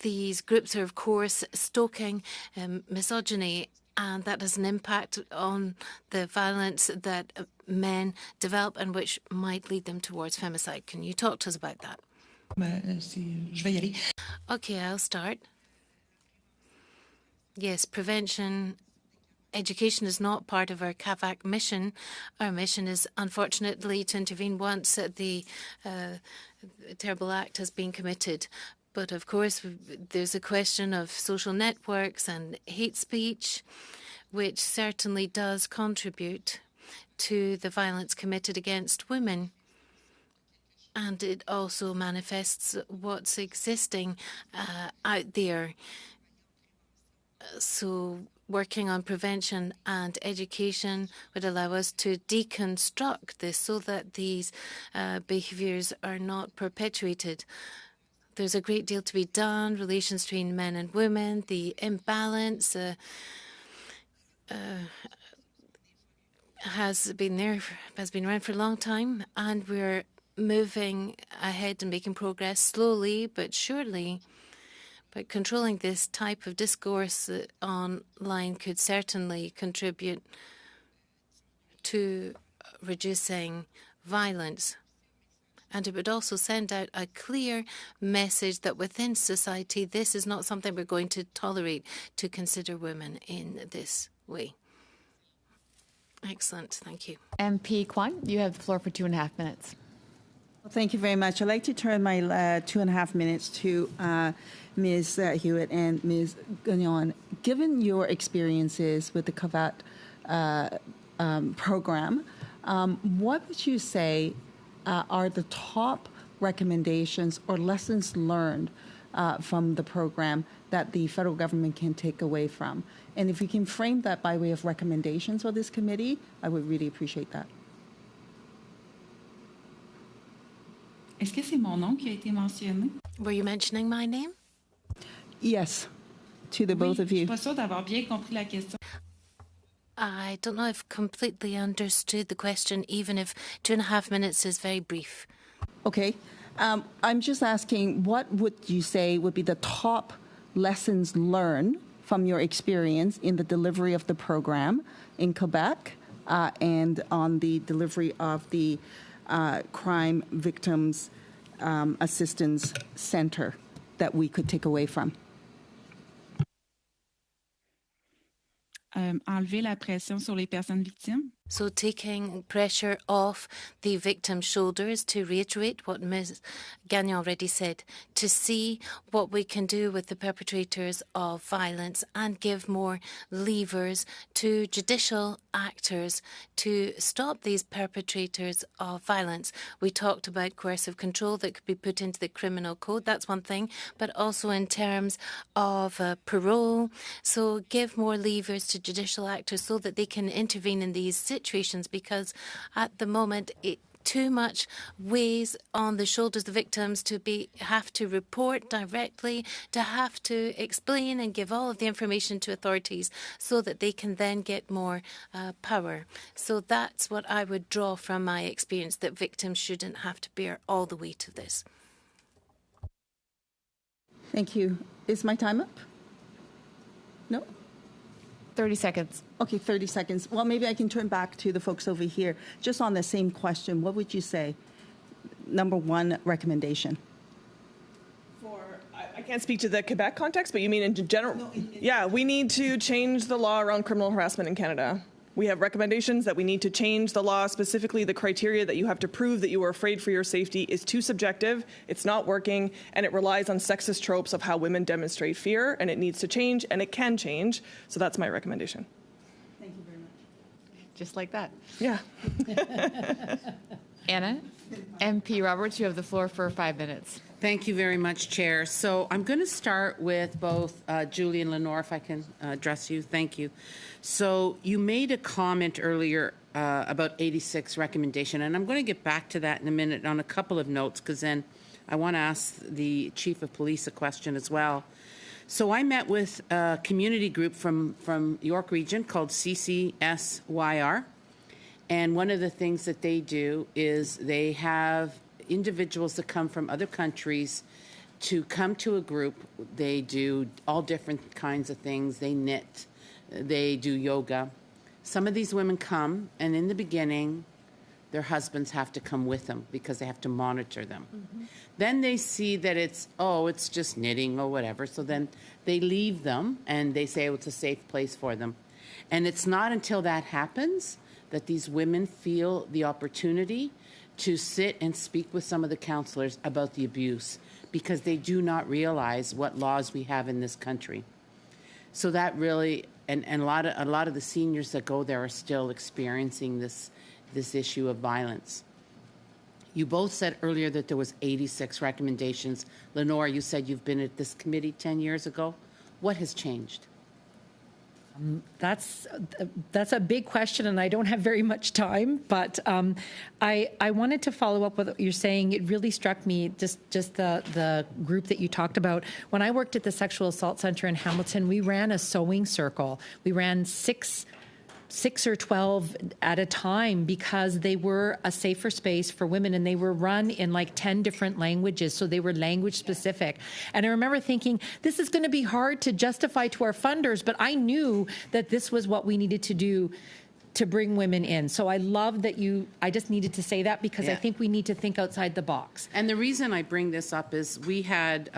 These groups are, of course, stoking misogyny, and that has an impact on the violence that men develop and which might lead them towards femicide. Can you talk to us about that? Okay, I'll start. Yes, prevention education is not part of our CAVAC mission. Our mission is, unfortunately, to intervene once the terrible act has been committed. But, of course, there's a question of social networks and hate speech, which certainly does contribute to the violence committed against women. And it also manifests what's existing out there. So working on prevention and education would allow us to deconstruct this so that these behaviours are not perpetuated. There's a great deal to be done, relations between men and women, the imbalance has been around for a long time, and we're moving ahead and making progress slowly but surely. But controlling this type of discourse online could certainly contribute to reducing violence. And it would also send out a clear message that within society, this is not something we're going to tolerate, to consider women in this way. Excellent. Thank you. MP Kwan, you have the floor for 2.5 minutes. Thank you very much. I'd like to turn my 2.5 minutes to Ms. Hewitt and Ms. Gagnon. Given your experiences with the CAVAT program, what would you say are the top recommendations or lessons learned from the program that the federal government can take away from? And if you can frame that by way of recommendations for this committee, I would really appreciate that. Est-ce que c'est mon nom qui a été mentionné? Were you mentioning my name? Yes, to the both of you. Je suis pas sûre d'avoir bien compris la question. I don't know if I've completely understood the question, even if 2.5 minutes is very brief. Okay. I'm just asking, what would you say would be the top lessons learned from your experience in the delivery of the program in Quebec and on the delivery of the Crime Victims Assistance Center that we could take away from? Enlever la pression sur les personnes victimes. So taking pressure off the victim's shoulders, to reiterate what Ms. Gagnon already said, to see what we can do with the perpetrators of violence and give more levers to judicial actors to stop these perpetrators of violence. We talked about coercive control that could be put into the criminal code. That's one thing, but also in terms of parole. So give more levers to judicial actors so that they can intervene in these situations, because at the moment too much weighs on the shoulders of the victims to have to report directly, to have to explain and give all of the information to authorities so that they can then get more power. So that's what I would draw from my experience, that victims shouldn't have to bear all the weight of this. Thank you. Is my time up? No? 30 seconds. Okay, 30 seconds. Well, maybe I can turn back to the folks over here. Just on the same question, what would you say? Number one recommendation. I can't speak to the Quebec context, but you mean in general? No, yeah, we need to change the law around criminal harassment in Canada. We have recommendations that we need to change the law, specifically the criteria that you have to prove that you are afraid for your safety is too subjective, it's not working, and it relies on sexist tropes of how women demonstrate fear, and it needs to change, and it can change. So that's my recommendation. Thank you very much. Just like that. Yeah. Anna, MP Roberts, you have the floor for 5 minutes. Thank you very much, Chair. So I'm going to start with both Julie and Lenore, if I can address you. Thank you. So you made a comment earlier about 86 recommendation, and I'm going to get back to that in a minute on a couple of notes, because then I want to ask the Chief of Police a question as well. So I met with a community group from York Region called CCSYR, and one of the things that they do is they have individuals that come from other countries to come to a group. They do all different kinds of things. They knit, they do yoga. Some of these women come, and in the beginning, their husbands have to come with them because they have to monitor them. Mm-hmm. Then they see that it's just knitting or whatever. So then they leave them, and they say it's a safe place for them. And it's not until that happens that these women feel the opportunity to sit and speak with some of the counselors about the abuse, because they do not realize what laws we have in this country. So that really, and a lot of the seniors that go there are still experiencing this issue of violence. You both said earlier that there was 86 recommendations. Lenore, you said you've been at this committee 10 years ago. What has changed? That's a big question, and I don't have very much time. But I wanted to follow up with what you're saying. It really struck me, just the group that you talked about. When I worked at the Sexual Assault Center in Hamilton, we ran a sewing circle. We ran six or 12 at a time, because they were a safer space for women, and they were run in like 10 different languages, so they were language specific. And I remember thinking, this is going to be hard to justify to our funders, but I knew that this was what we needed to do to bring women in. So I love that I just needed to say that, because I think we need to think outside the box. And the reason I bring this up is we had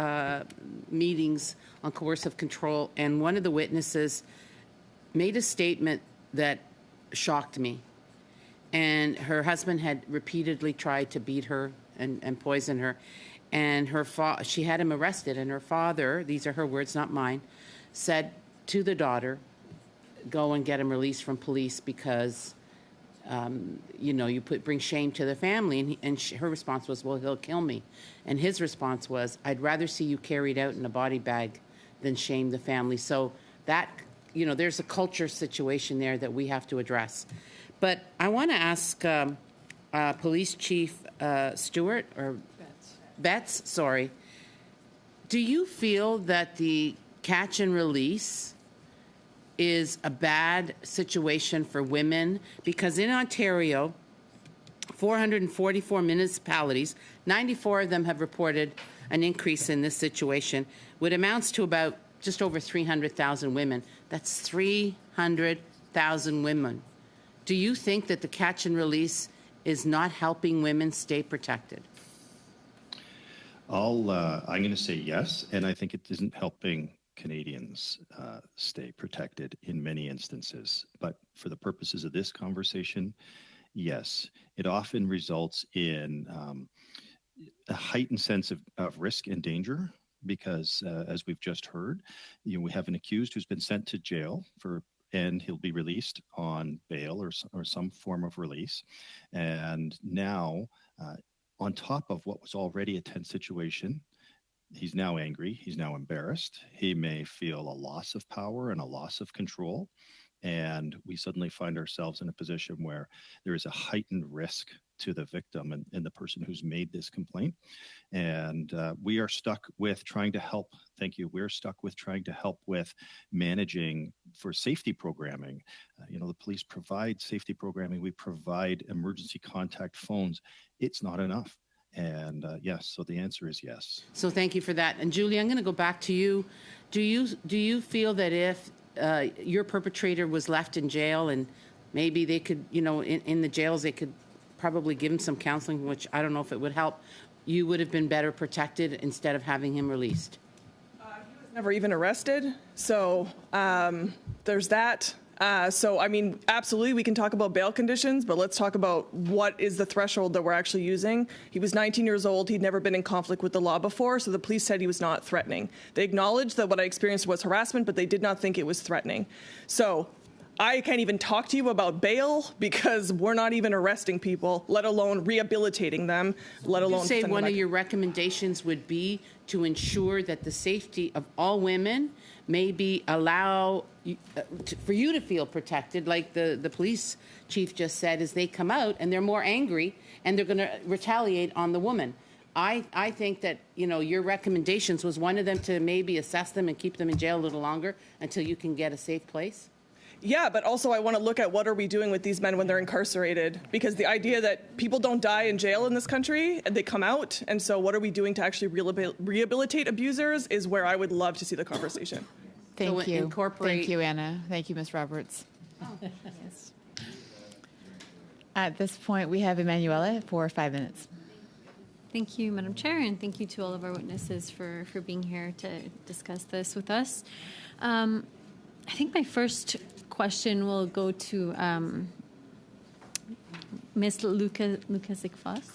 meetings on coercive control, and one of the witnesses made a statement that shocked me. And her husband had repeatedly tried to beat her and poison her. And she had him arrested, and her father, these are her words, not mine, said to the daughter, go and get him released from police, because you bring shame to the family. And her response was, well, he'll kill me. And his response was, I'd rather see you carried out in a body bag than shame the family. So that, there's a culture situation there that we have to address. But I want to ask Police Chief Stewart, or Betts, sorry. Do you feel that the catch and release is a bad situation for women? Because in Ontario, 444 municipalities, 94 of them have reported an increase in this situation, which amounts to about just over 300,000 women. That's 300,000 women. Do you think that the catch and release is not helping women stay protected? I'm going to say yes, and I think it isn't helping Canadians stay protected in many instances. But for the purposes of this conversation, yes, it often results in a heightened sense of risk and danger, because as we've just heard, we have an accused who's been sent to jail and he'll be released on bail or some form of release. And now, on top of what was already a tense situation, he's now angry, he's now embarrassed, he may feel a loss of power and a loss of control. And we suddenly find ourselves in a position where there is a heightened risk to the victim and the person who's made this complaint. And we are stuck with trying to help. Thank you. We're stuck with trying to help with managing for safety programming. The police provide safety programming. We provide emergency contact phones. It's not enough. And yes, so the answer is yes. So thank you for that. And Julie, I'm going to go back to you. Do you feel that if your perpetrator was left in jail, and maybe they could, in the jails, they could probably give him some counseling, which I don't know if it would help, you would have been better protected instead of having him released? He was never even arrested. So there's that. Absolutely, we can talk about bail conditions, but let's talk about what is the threshold that we're actually using. He was 19 years old. He'd never been in conflict with the law before, so the police said he was not threatening. They acknowledged that what I experienced was harassment, but they did not think it was threatening. So I can't even talk to you about bail, because we're not even arresting people, let alone rehabilitating them, let alone... You say one of your recommendations would be to ensure that the safety of all women maybe allow for you to feel protected, like the police chief just said, is they come out and they're more angry and they're going to retaliate on the woman. I think that, your recommendations was one of them, to maybe assess them and keep them in jail a little longer until you can get a safe place. Yeah, but also I want to look at what are we doing with these men when they're incarcerated, because the idea that people don't die in jail in this country and they come out, and so what are we doing to actually rehabilitate abusers is where I would love to see the conversation. Thank you. Thank you, Anna. Thank you, Ms. Roberts. Yes. At this point, we have Emanuela for 5 minutes. Thank you, Madam Chair, and thank you to all of our witnesses for being here to discuss this with us. I think my first question will go to Ms. Lukasik-Foss.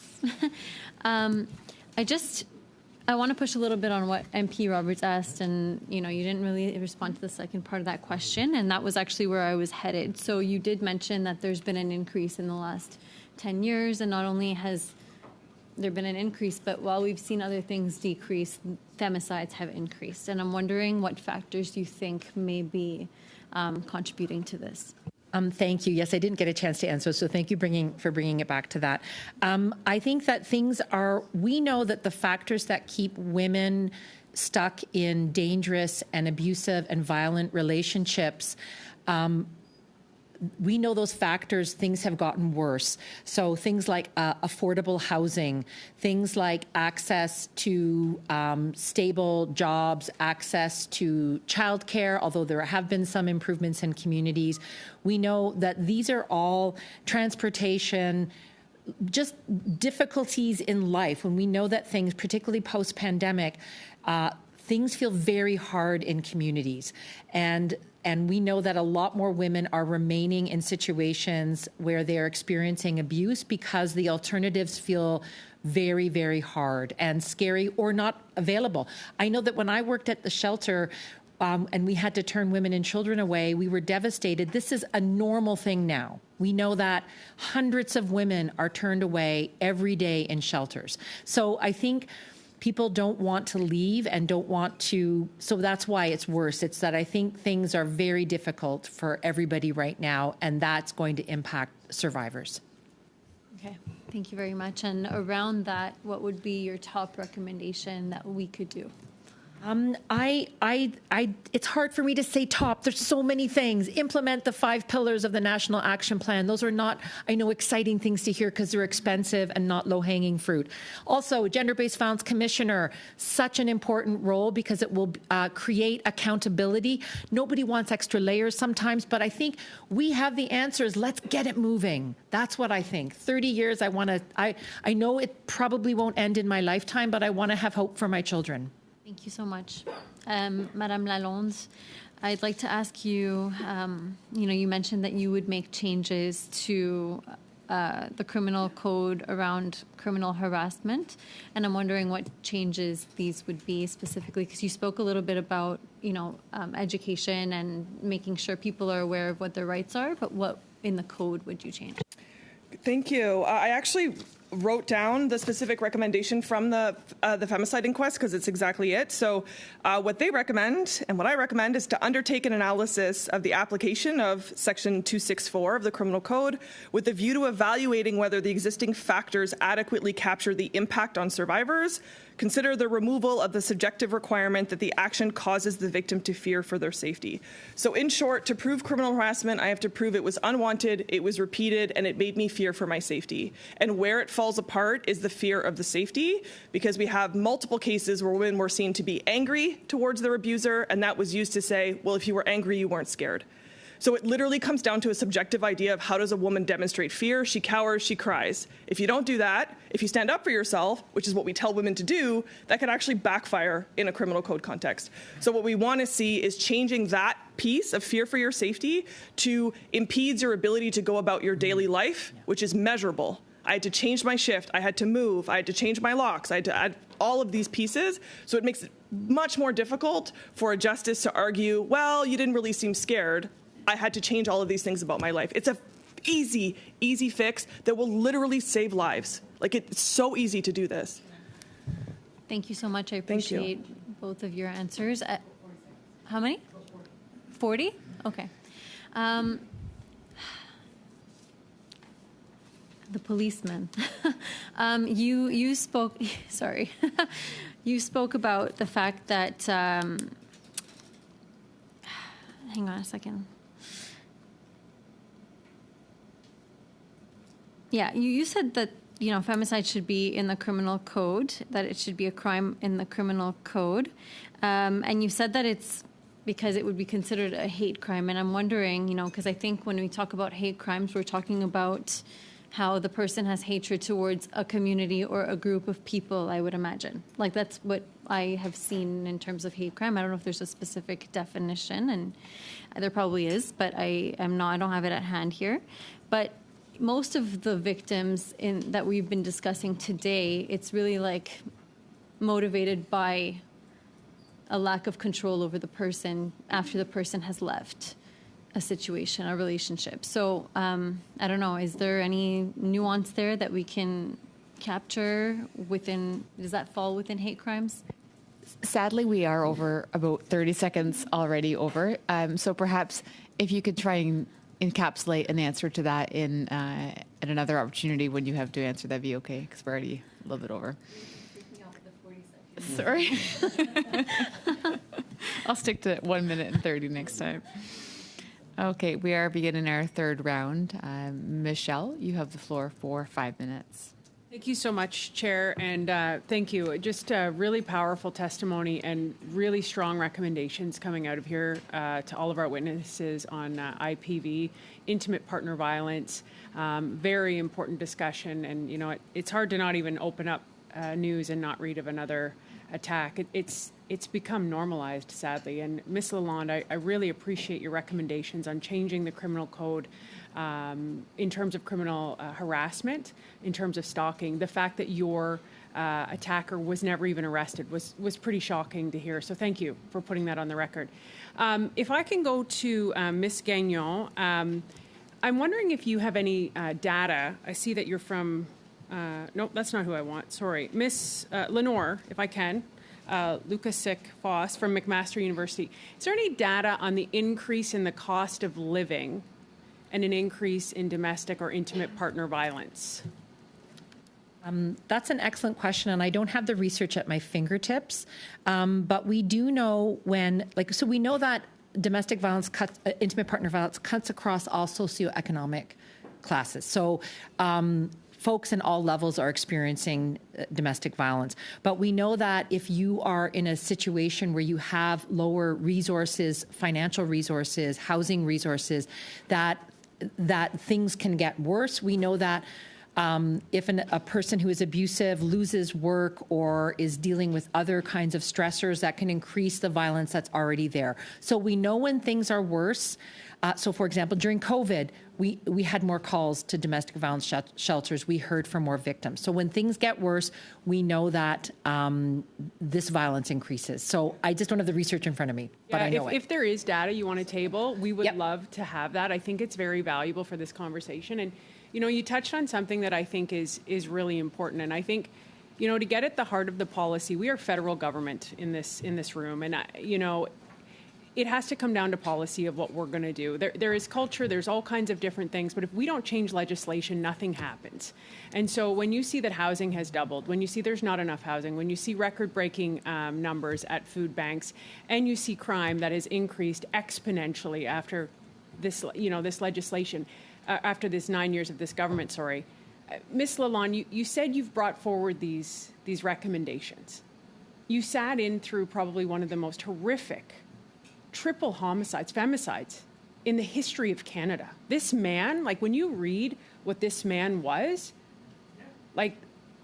I want to push a little bit on what MP Roberts asked, and you didn't really respond to the second part of that question, and that was actually where I was headed. So you did mention that there's been an increase in the last 10 years, and not only has there been an increase, but while we've seen other things decrease, femicides have increased. And I'm wondering what factors you think may be contributing to this. Thank you. Yes, I didn't get a chance to answer, so thank you for bringing it back to that. I think that we know that the factors that keep women stuck in dangerous and abusive and violent relationships, we know those factors, things have gotten worse. So things like affordable housing, things like access to stable jobs, access to childcare, although there have been some improvements in communities. We know that these are all transportation, just difficulties in life. When we know that things, particularly post-pandemic, things feel very hard in communities. And we know that a lot more women are remaining in situations where they're experiencing abuse because the alternatives feel very, very hard and scary or not available. I know that when I worked at the shelter and we had to turn women and children away, we were devastated. This is a normal thing now. We know that hundreds of women are turned away every day in shelters. So I think people don't want to leave and don't want to, so that's why it's worse. It's that I think things are very difficult for everybody right now, and that's going to impact survivors. Okay, thank you very much. And around that, what would be your top recommendation that we could do? It's hard for me to say top. There's so many things. Implement the 5 pillars of the National Action Plan. Those are not, I know, exciting things to hear because they're expensive and not low-hanging fruit. Also, Gender-Based Violence Commissioner, such an important role because it will create accountability. Nobody wants extra layers sometimes, but I think we have the answers. Let's get it moving. That's what I think. 30 years, I know it probably won't end in my lifetime, but I want to have hope for my children. Thank you so much. Madame Lalonde, I'd like to ask you, you mentioned that you would make changes to the criminal code around criminal harassment, and I'm wondering what changes these would be specifically, because you spoke a little bit about, education and making sure people are aware of what their rights are, but what in the code would you change? Thank you. I actually wrote down the specific recommendation from the femicide inquest because it's exactly it. So what they recommend and what I recommend is to undertake an analysis of the application of Section 264 of the Criminal Code with a view to evaluating whether the existing factors adequately capture the impact on survivors. Consider the removal of the subjective requirement that the action causes the victim to fear for their safety. So in short, to prove criminal harassment, I have to prove it was unwanted, it was repeated, and it made me fear for my safety. And where it falls apart is the fear of the safety, because we have multiple cases where women were seen to be angry towards their abuser, and that was used to say, well, if you were angry, you weren't scared. So it literally comes down to a subjective idea of how does a woman demonstrate fear? She cowers, she cries. If you don't do that, if you stand up for yourself, which is what we tell women to do, that can actually backfire in a criminal code context. So what we want to see is changing that piece of fear for your safety to impedes your ability to go about your daily life, which is measurable. I had to change my shift, I had to move, I had to change my locks, I had to add all of these pieces. So it makes it much more difficult for a justice to argue, well, you didn't really seem scared. I had to change all of these things about my life. It's a easy fix that will literally save lives. Like, it's so easy to do this. Thank you so much. I appreciate both of your answers. How many? 40? Okay. The policeman. You spoke. Sorry. You spoke about the fact that. Hang on a second. Yeah, you said that, femicide should be in the criminal code, that it should be a crime in the criminal code. And you said that it's because it would be considered a hate crime. And I'm wondering, because I think when we talk about hate crimes, we're talking about how the person has hatred towards a community or a group of people, I would imagine. Like, that's what I have seen in terms of hate crime. I don't know if there's a specific definition, and there probably is, but I don't have it at hand here. But most of the victims that we've been discussing today, it's really like motivated by a lack of control over the person after the person has left a situation, a relationship. So I don't know, is there any nuance there that we can capture within, does that fall within hate crimes? Sadly, we are over about 30 seconds already over. So perhaps if you could try and encapsulate an answer to that in at another opportunity when you have to answer, that'd be okay, because we're already a little bit over. Sorry. I'll stick to 1 minute and 30 next time. Okay, we are beginning our third round. Michelle, you have the floor for 5 minutes. Thank you so much, Chair, and thank you. Just a really powerful testimony and really strong recommendations coming out of here to all of our witnesses on IPV, intimate partner violence. Very important discussion, and it's hard to not even open up news and not read of another attack. It's become normalized, sadly. And Ms. Lalonde, I really appreciate your recommendations on changing the criminal code in terms of criminal harassment, in terms of stalking. The fact that your attacker was never even arrested was pretty shocking to hear. So thank you for putting that on the record. If I can go to Ms. Gagnon, I'm wondering if you have any data. I see that you're from, no, that's not who I want, sorry. Ms. Lenore, if I can. Lucasic Foss from McMaster University. Is there any data on the increase in the cost of living and an increase in domestic or intimate partner violence? That's an excellent question, and I don't have the research at my fingertips. But we do know so we know that domestic violence intimate partner violence cuts across all socioeconomic classes. So folks in all levels are experiencing domestic violence. But we know that if you are in a situation where you have lower resources, financial resources, housing resources, that things can get worse. We know that if a person who is abusive loses work or is dealing with other kinds of stressors, that can increase the violence that's already there. So we know when things are worse. So, for example, during COVID, we had more calls to domestic violence shelters. We heard from more victims. So when things get worse, we know that this violence increases. So I just don't have the research in front of me, but I know if there is data you want to table, we would love to have that. I think it's very valuable for this conversation. And, you touched on something that I think is really important. And I think, to get at the heart of the policy, we are federal government in this room. And, it has to come down to policy of what we're going to do. There is culture, there's all kinds of different things, but if we don't change legislation, nothing happens. And so when you see that housing has doubled, when you see there's not enough housing, when you see record-breaking numbers at food banks, and you see crime that has increased exponentially after this, this legislation, after this 9 years of this government, Ms. Lalonde, you said you've brought forward these recommendations. You sat in through probably one of the most horrific triple homicides, femicides in the history of Canada. This man, when you read what this man was,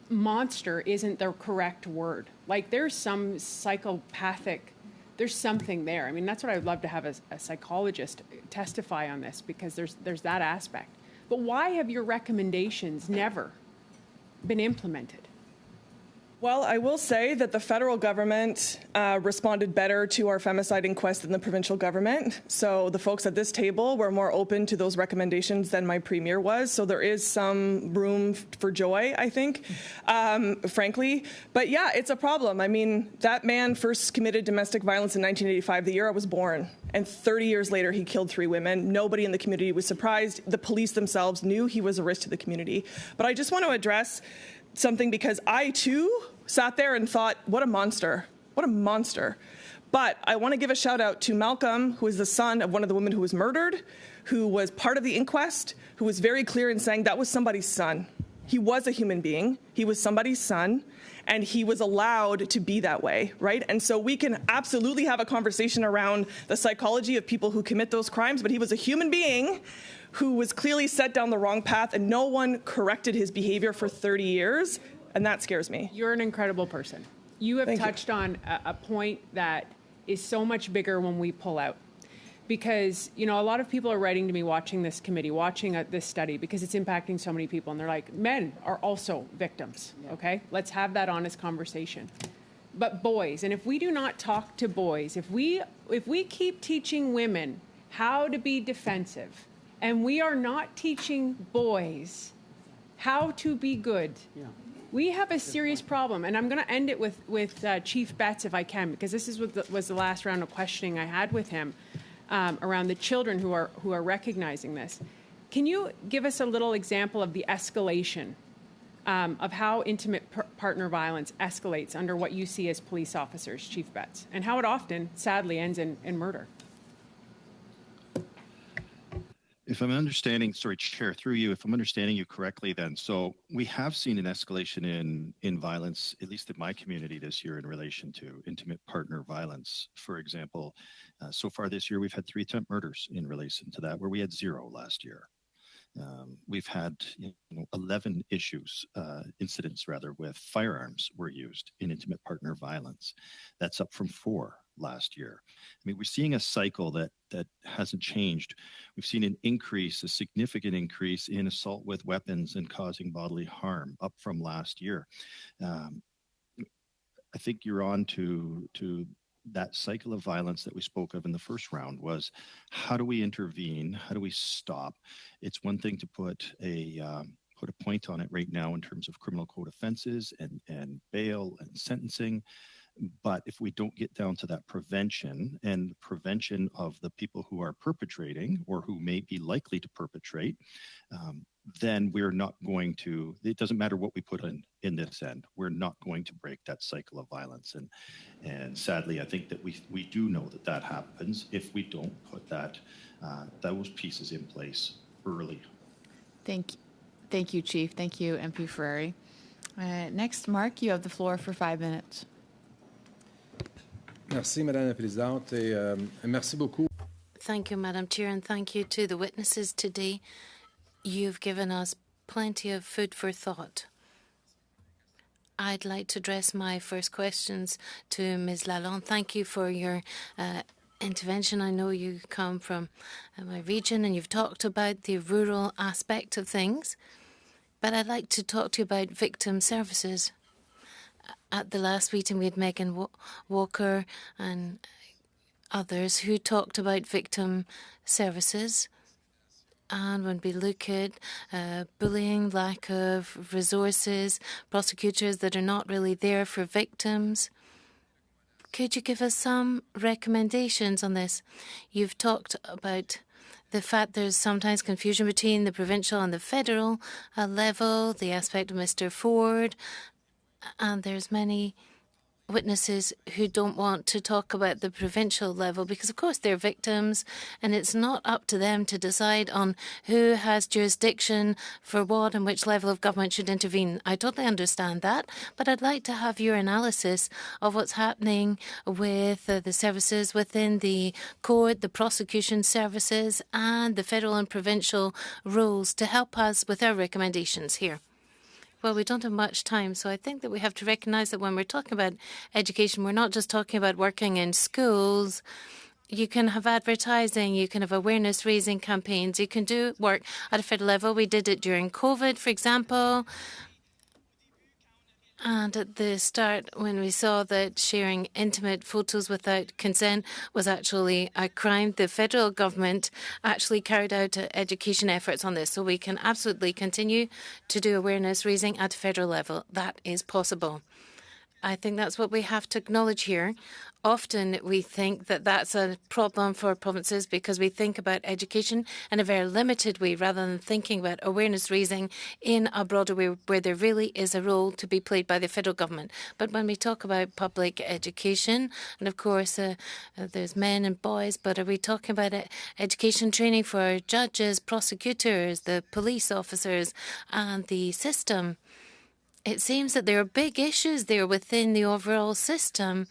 monster isn't the correct word. There's some psychopathic, there's something there. I mean, that's what I would love to have a psychologist testify on this, because there's that aspect. But why have your recommendations never been implemented? Well, I will say that the federal government responded better to our femicide inquest than the provincial government. So the folks at this table were more open to those recommendations than my premier was. So there is some room for joy, I think, frankly. But yeah, it's a problem. I mean, that man first committed domestic violence in 1985, the year I was born. And 30 years later, he killed 3 women. Nobody in the community was surprised. The police themselves knew he was a risk to the community. But I just want to address something, because I, too, sat there and thought, what a monster. What a monster. But I want to give a shout out to Malcolm, who is the son of one of the women who was murdered, who was part of the inquest, who was very clear in saying that was somebody's son. He was a human being. He was somebody's son, and he was allowed to be that way, right? And so we can absolutely have a conversation around the psychology of people who commit those crimes, but he was a human being who was clearly set down the wrong path, and no one corrected his behavior for 30 years, and that scares me. You're an incredible person. You have touched on a point that is so much bigger when we pull out. Because, you know, a lot of people are writing to me watching this committee, watching this study, because it's impacting so many people. And they're like, men are also victims, okay? Let's have that honest conversation. But boys, and if we do not talk to boys, if we keep teaching women how to be defensive, and we are not teaching boys how to be good, we have a serious problem. And I'm going to end it with Chief Betts, if I can, because this was the last round of questioning I had with him. Around the children who are recognizing this. Can you give us a little example of the escalation of how intimate partner violence escalates under what you see as police officers, Chief Betts, and how it often, sadly, ends in murder? If I'm understanding, sorry, Chair, through you, if I'm understanding you correctly then, so we have seen an escalation in violence, at least in my community this year, in relation to intimate partner violence. For example, so far this year, we've had 3 attempt murders in relation to that, where we had 0 last year. We've had 11 incidents with firearms were used in intimate partner violence. That's up from 4 last year. I mean, we're seeing a cycle that hasn't changed. We've seen an increase, a significant increase in assault with weapons and causing bodily harm, up from last year. I think you're on to that cycle of violence that we spoke of in the first round. Was how do we intervene? How do we stop? It's one thing to put a point on it right now in terms of criminal code offenses and bail and sentencing. But if we don't get down to that prevention and prevention of the people who are perpetrating or who may be likely to perpetrate, then we're not going to, it doesn't matter what we put in this end, we're not going to break that cycle of violence. And sadly, I think that we do know that happens if we don't put those pieces in place early. Thank you, Chief. Thank you, MP Ferrari. Next, Mark, you have the floor for 5 minutes. Merci, Madame la Présidente, et merci beaucoup. Thank you, Madam Chair, and thank you to the witnesses today. You've given us plenty of food for thought. I'd like to address my first questions to Ms. Lalonde. Thank you for your intervention. I know you come from my region and you've talked about the rural aspect of things, but I'd like to talk to you about victim services. At the last meeting, we had Megan Walker and others who talked about victim services. And when we look at bullying, lack of resources, prosecutors that are not really there for victims, could you give us some recommendations on this? You've talked about the fact there's sometimes confusion between the provincial and the federal level, the aspect of Mr. Ford, and there's many witnesses who don't want to talk about the provincial level because, of course, they're victims and it's not up to them to decide on who has jurisdiction for what and which level of government should intervene. I totally understand that, but I'd like to have your analysis of what's happening with the services within the court, the prosecution services and the federal and provincial roles to help us with our recommendations here. Well, we don't have much time, so I think that we have to recognise that when we're talking about education, we're not just talking about working in schools. You can have advertising, you can have awareness-raising campaigns, you can do work at a federal level. We did it during COVID, for example. And at the start, when we saw that sharing intimate photos without consent was actually a crime, the federal government actually carried out education efforts on this. So we can absolutely continue to do awareness raising at federal level. That is possible. I think that's what we have to acknowledge here. Often we think that that's a problem for provinces because we think about education in a very limited way rather than thinking about awareness raising in a broader way where there really is a role to be played by the federal government. But when we talk about public education, and of course there's men and boys, but are we talking about education training for judges, prosecutors, the police officers and the system? It seems that there are big issues there within the overall system.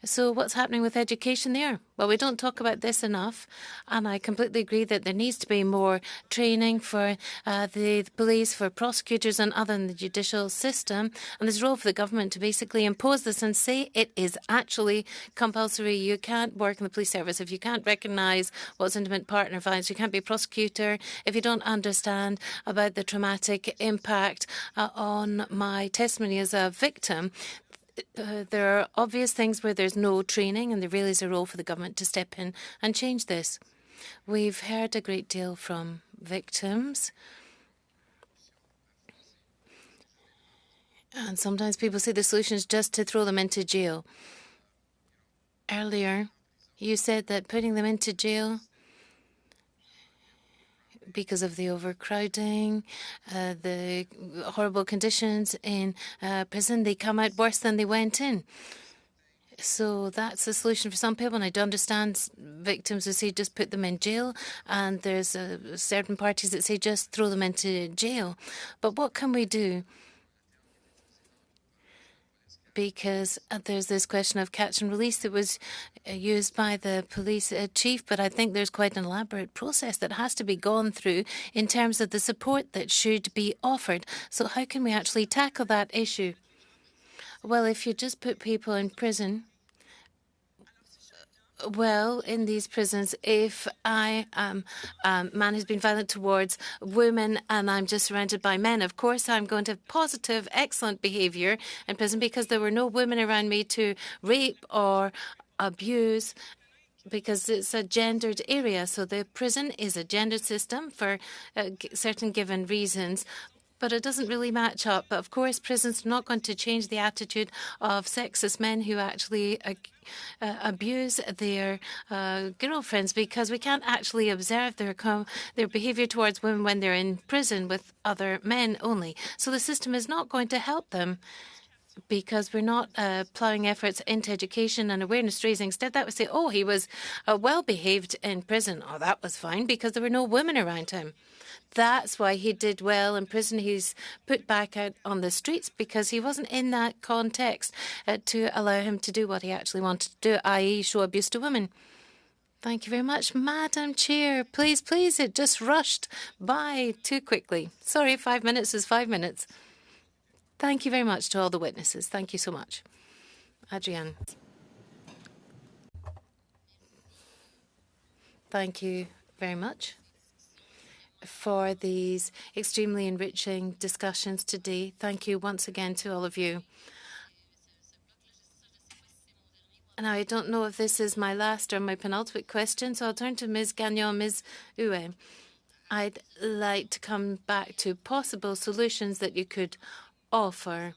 So what's happening with education there? Well, we don't talk about this enough, and I completely agree that there needs to be more training for the police, for prosecutors and other in the judicial system, and there's a role for the government to basically impose this and say it is actually compulsory. You can't work in the police service if you can't recognise what's intimate partner violence. You can't be a prosecutor if you don't understand about the traumatic impact on my testimony as a victim. There are obvious things where there's no training, and there really is a role for the government to step in and change this. We've heard a great deal from victims. And sometimes people say the solution is just to throw them into jail. Earlier, you said that putting them into jail because of the overcrowding, the horrible conditions in prison, they come out worse than they went in. So that's a solution for some people, and I do understand victims who say just put them in jail, and there's certain parties that say just throw them into jail. But what can we do? Because there's this question of catch and release that was used by the police chief, but I think there's quite an elaborate process that has to be gone through in terms of the support that should be offered. So how can we actually tackle that issue? Well, if you just put people in prison, well, in these prisons, if I am a man who's been violent towards women and I'm just surrounded by men, of course I'm going to have positive, excellent behaviour in prison because there were no women around me to rape or abuse, because it's a gendered area. So the prison is a gendered system for certain given reasons. But it doesn't really match up. But of course, prisons are not going to change the attitude of sexist men who actually abuse their girlfriends, because we can't actually observe their behaviour towards women when they're in prison with other men only. So the system is not going to help them, because we're not ploughing efforts into education and awareness raising. Instead, that would say, oh, he was well behaved in prison. Oh, that was fine because there were no women around him. That's why he did well in prison. He's put back out on the streets because he wasn't in that context to allow him to do what he actually wanted to do, i.e. show abuse to women. Thank you very much, Madam Chair. Please, please, it just rushed by too quickly. Sorry, 5 minutes is 5 minutes. Thank you very much to all the witnesses. Thank you so much. Adrienne. Thank you very much for these extremely enriching discussions today. Thank you once again to all of you. And I don't know if this is my last or my penultimate question, so I'll turn to Ms. Gagnon, Ms. Huet. I'd like to come back to possible solutions that you could offer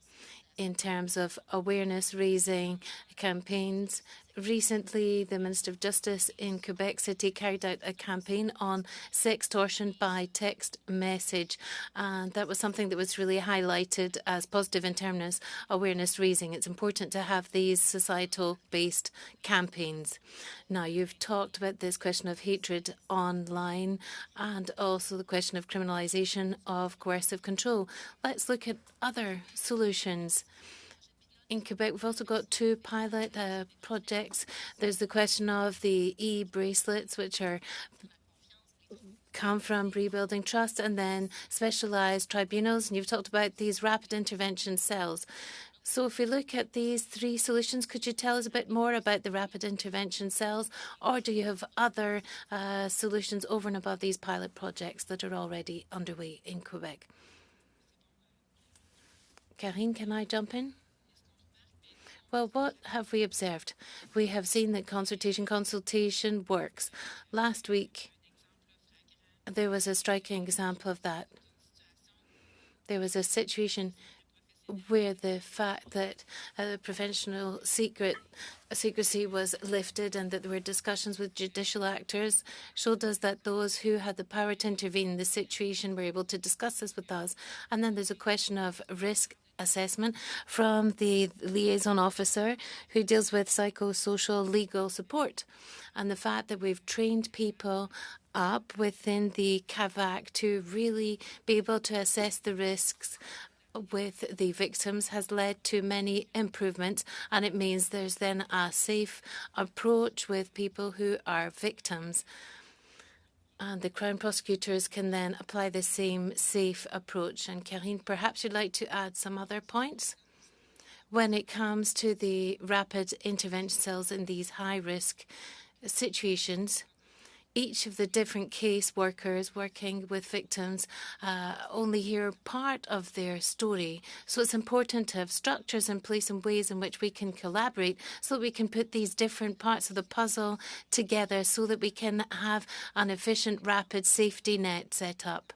in terms of awareness raising campaigns. Recently, the Minister of Justice in Quebec City carried out a campaign on sextortion by text message, and that was something that was really highlighted as positive in terms of awareness raising. It's important to have these societal-based campaigns. Now, you've talked about this question of hatred online and also the question of criminalisation of coercive control. Let's look at other solutions. In Quebec, we've also got 2 pilot projects. There's the question of the e-bracelets, which come from rebuilding trust, and then specialised tribunals. And you've talked about these rapid intervention cells. So if we look at these 3 solutions, could you tell us a bit more about the rapid intervention cells, or do you have other solutions over and above these pilot projects that are already underway in Quebec? Karine, can I jump in? Well, what have we observed? We have seen that consultation works. Last week, there was a striking example of that. There was a situation where the fact that professional secrecy was lifted and that there were discussions with judicial actors showed us that those who had the power to intervene in the situation were able to discuss this with us. And then there's a question of risk assessment from the liaison officer who deals with psychosocial legal support. And the fact that we've trained people up within the CAVAC to really be able to assess the risks with the victims has led to many improvements, and it means there's then a safe approach with people who are victims. And the Crown prosecutors can then apply the same safe approach. And Karine, perhaps you'd like to add some other points? When it comes to the rapid intervention cells in these high-risk situations, each of the different case workers working with victims only hear part of their story. So it's important to have structures in place and ways in which we can collaborate so that we can put these different parts of the puzzle together so that we can have an efficient, rapid safety net set up.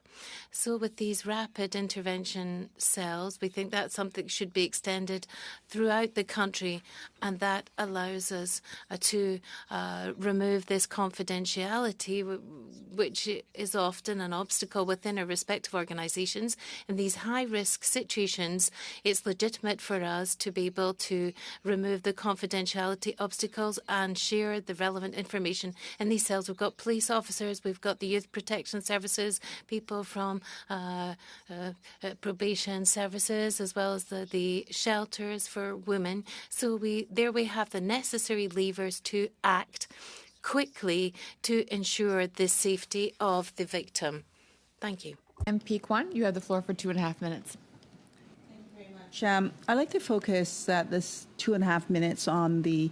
So with these rapid intervention cells, we think that's something that should be extended throughout the country, and that allows us to remove this confidentiality, which is often an obstacle within our respective organisations. In these high-risk situations, it's legitimate for us to be able to remove the confidentiality obstacles and share the relevant information in these cells. We've got police officers, we've got the youth protection services, people from probation services, as well as the shelters for women. So there we have the necessary levers to act quickly to ensure the safety of the victim. Thank you. MP Kwan, you have the floor for 2.5 minutes. I'd like to focus this 2.5 minutes on the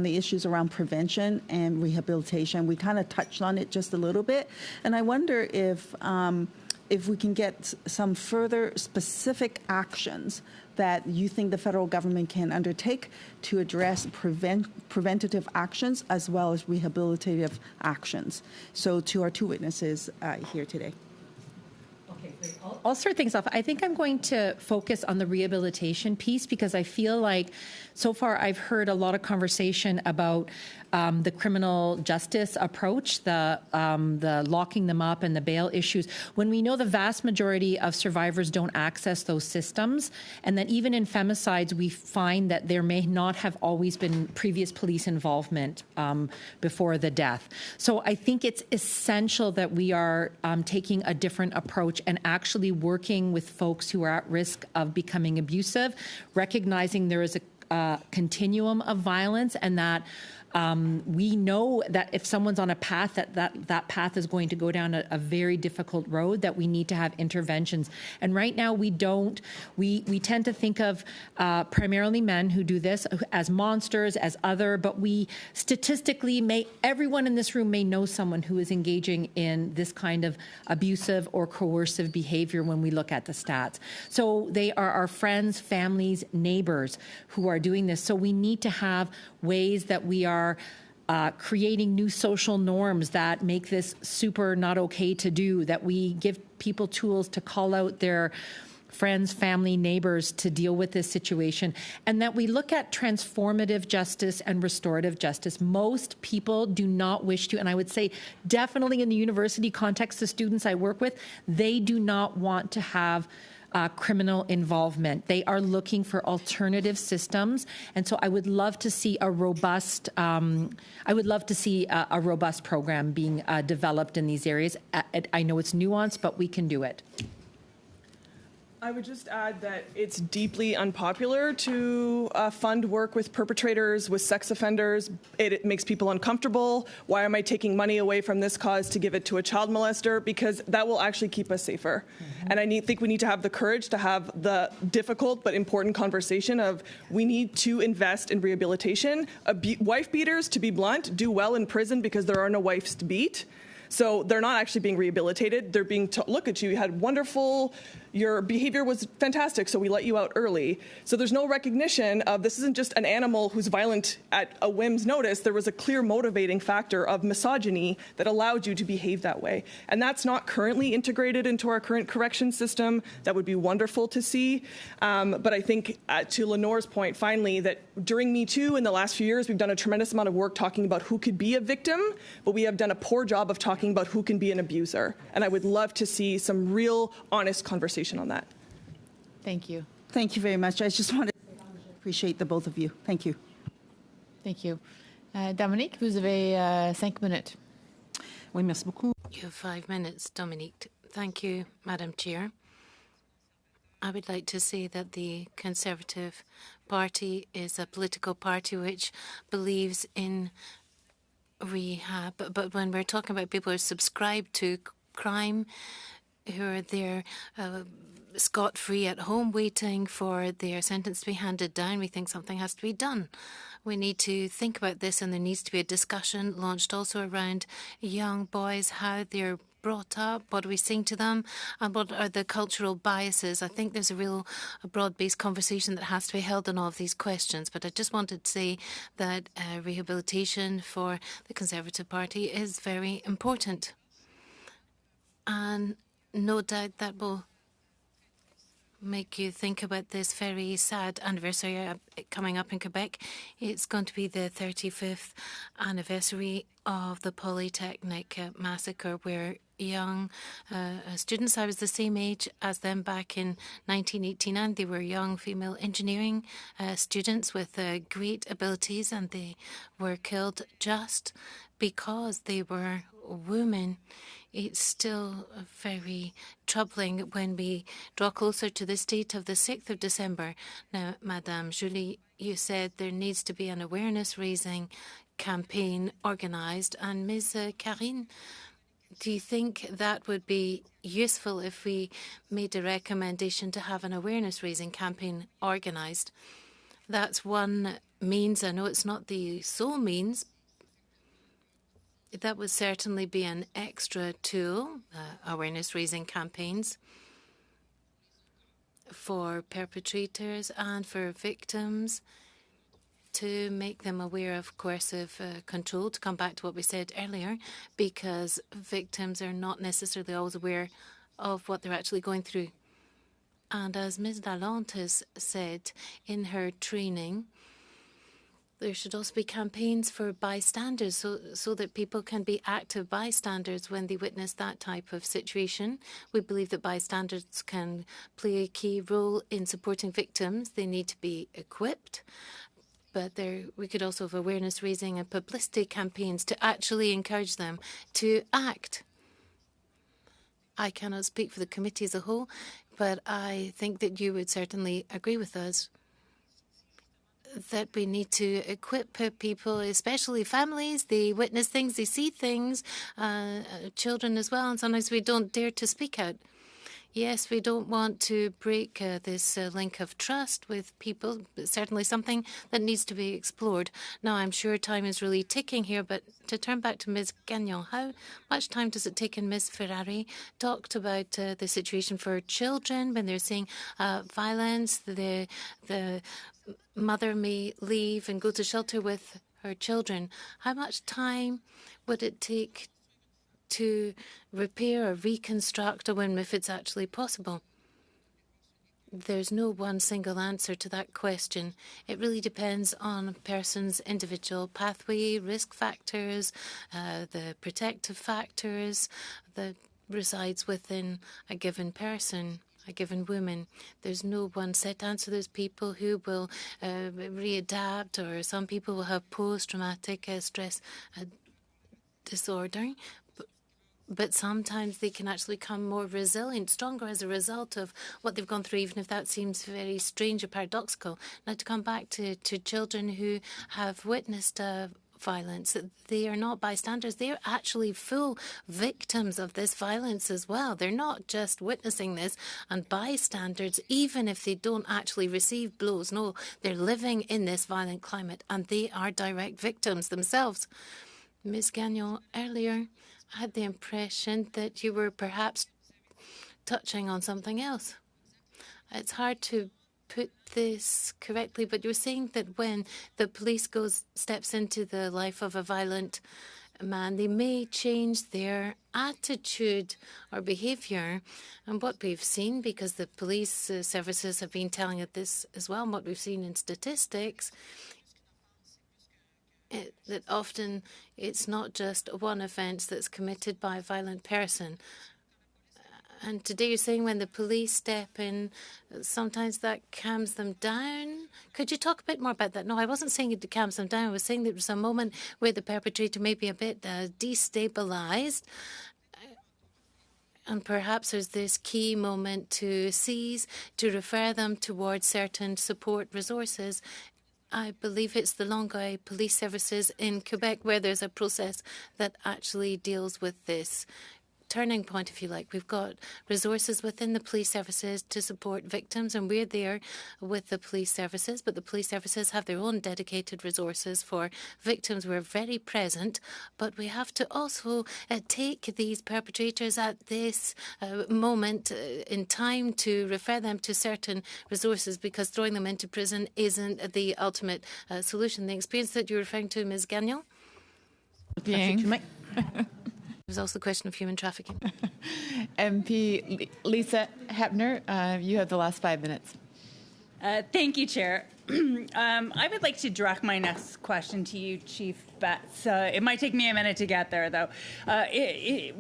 issues around prevention and rehabilitation. We kind of touched on it just a little bit, and I wonder if we can get some further specific actions that you think the federal government can undertake to address preventative actions as well as rehabilitative actions. So to our two witnesses here today. Okay, great. I'll start things off. I think I'm going to focus on the rehabilitation piece because I feel like so far I've heard a lot of conversation about the criminal justice approach, the locking them up and the bail issues, when we know the vast majority of survivors don't access those systems, and that even in femicides we find that there may not have always been previous police involvement before the death. So I think it's essential that we are taking a different approach and actually working with folks who are at risk of becoming abusive, recognizing there is a continuum of violence, and that we know that if someone's on a path, that path is going to go down a very difficult road, that we need to have interventions. And right now we don't. We tend to think of primarily men who do this as monsters, as other, but we statistically everyone in this room may know someone who is engaging in this kind of abusive or coercive behavior when we look at the stats. So they are our friends, families, neighbors who are doing this. So we need to have ways that we are creating new social norms that make this super not okay to do, that we give people tools to call out their friends, family, neighbors to deal with this situation, and that we look at transformative justice and restorative justice. Most people do not wish to, and I would say definitely in the university context, the students I work with, they do not want to have criminal involvement. They are looking for alternative systems, and so I would love to see a robust. I would love to see a robust program being developed in these areas. I know it's nuanced, but we can do it. I would just add that it's deeply unpopular to fund work with perpetrators, with sex offenders. It makes people uncomfortable. Why am I taking money away from this cause to give it to a child molester? Because that will actually keep us safer. Mm-hmm. And I think we need to have the courage to have the difficult but important conversation of we need to invest in rehabilitation. Wife beaters, to be blunt, do well in prison because there are no wives to beat. So they're not actually being rehabilitated. They're being look at you. You had wonderful, your behavior was fantastic, so we let you out early. So there's no recognition of this isn't just an animal who's violent at a whim's notice. There was a clear motivating factor of misogyny that allowed you to behave that way. And that's not currently integrated into our current correction system. That would be wonderful to see. But I think to Lenore's point, finally, that during Me Too in the last few years, we've done a tremendous amount of work talking about who could be a victim, but we have done a poor job of talking about who can be an abuser. And I would love to see some real, honest conversation on that. Thank you. Thank you very much. I just wanted to appreciate the both of you. Thank you. Thank you. Dominique, vous avez 5 minutes. Oui, merci beaucoup. You have 5 minutes, Dominique. Thank you, Madam Chair. I would like to say that the Conservative Party is a political party which believes in rehab. But when we're talking about people who subscribe to crime, who are there scot-free at home waiting for their sentence to be handed down, we think something has to be done. We need to think about this, and there needs to be a discussion launched also around young boys, how they're brought up, what are we saying to them, and what are the cultural biases. I think there's a broad-based conversation that has to be held on all of these questions. But I just wanted to say that rehabilitation for the Conservative Party is very important. And no doubt that will make you think about this very sad anniversary coming up in Quebec. It's going to be the 35th anniversary of the Polytechnic massacre, where young students, I was the same age as them back in 1989. They were young female engineering students with great abilities, and they were killed just because they were women. It's still very troubling when we draw closer to the date of the 6th of December. Now, Madame Julie, you said there needs to be an awareness-raising campaign organised. And Ms. Karine, do you think that would be useful if we made a recommendation to have an awareness-raising campaign organised? That's one means. I know it's not the sole means. That would certainly be an extra tool, awareness-raising campaigns for perpetrators and for victims, to make them aware of coercive control, to come back to what we said earlier, because victims are not necessarily always aware of what they're actually going through. And as Ms. Lalonde has said in her training, there should also be campaigns for bystanders so that people can be active bystanders when they witness that type of situation. We believe that bystanders can play a key role in supporting victims. They need to be equipped. But we could also have awareness raising and publicity campaigns to actually encourage them to act. I cannot speak for the committee as a whole, but I think that you would certainly agree with us that we need to equip people, especially families. They witness things, they see things, children as well, and sometimes we don't dare to speak out. Yes, we don't want to break this link of trust with people, but certainly something that needs to be explored. Now, I'm sure time is really ticking here, but to turn back to Ms. Gagnon, how much time does it take? And Ms. Ferrari talked about the situation for children when they're seeing violence. The mother may leave and go to shelter with her children. How much time would it take to repair or reconstruct a whim if it's actually possible? There's no one single answer to that question. It really depends on a person's individual pathway, risk factors, the protective factors that resides within a given person, a given woman. There's no one set answer. There's people who will readapt, or some people will have post-traumatic stress disorder. But sometimes they can actually become more resilient, stronger as a result of what they've gone through, even if that seems very strange or paradoxical. Now, to come back to children who have witnessed violence, they are not bystanders. They're actually full victims of this violence as well. They're not just witnessing this and bystanders, even if they don't actually receive blows. No, they're living in this violent climate, and they are direct victims themselves. Ms. Gagnon, earlier, I had the impression that you were perhaps touching on something else. It's hard to put this correctly, but you're saying that when the police steps into the life of a violent man, they may change their attitude or behaviour. And what we've seen, because the police services have been telling us this as well, and what we've seen in statistics, that often it's not just one offence that's committed by a violent person. And today you're saying when the police step in, sometimes that calms them down. Could you talk a bit more about that? No, I wasn't saying it calms them down. I was saying there was a moment where the perpetrator may be a bit destabilized. And perhaps there's this key moment to seize, to refer them towards certain support resources. I believe it's the Longueuil Police Services in Quebec where there's a process that actually deals with this turning point, if you like. We've got resources within the police services to support victims, and we're there with the police services, but the police services have their own dedicated resources for victims. We're very present, but we have to also take these perpetrators at this moment in time to refer them to certain resources, because throwing them into prison isn't the ultimate solution. The experience that you're referring to, Ms. Gagnon? There's also the question of human trafficking. MP Lisa Hepner, you have the last 5 minutes. Thank you, Chair. I would like to direct my next question to you, Chief Betts. It might take me a minute to get there, though.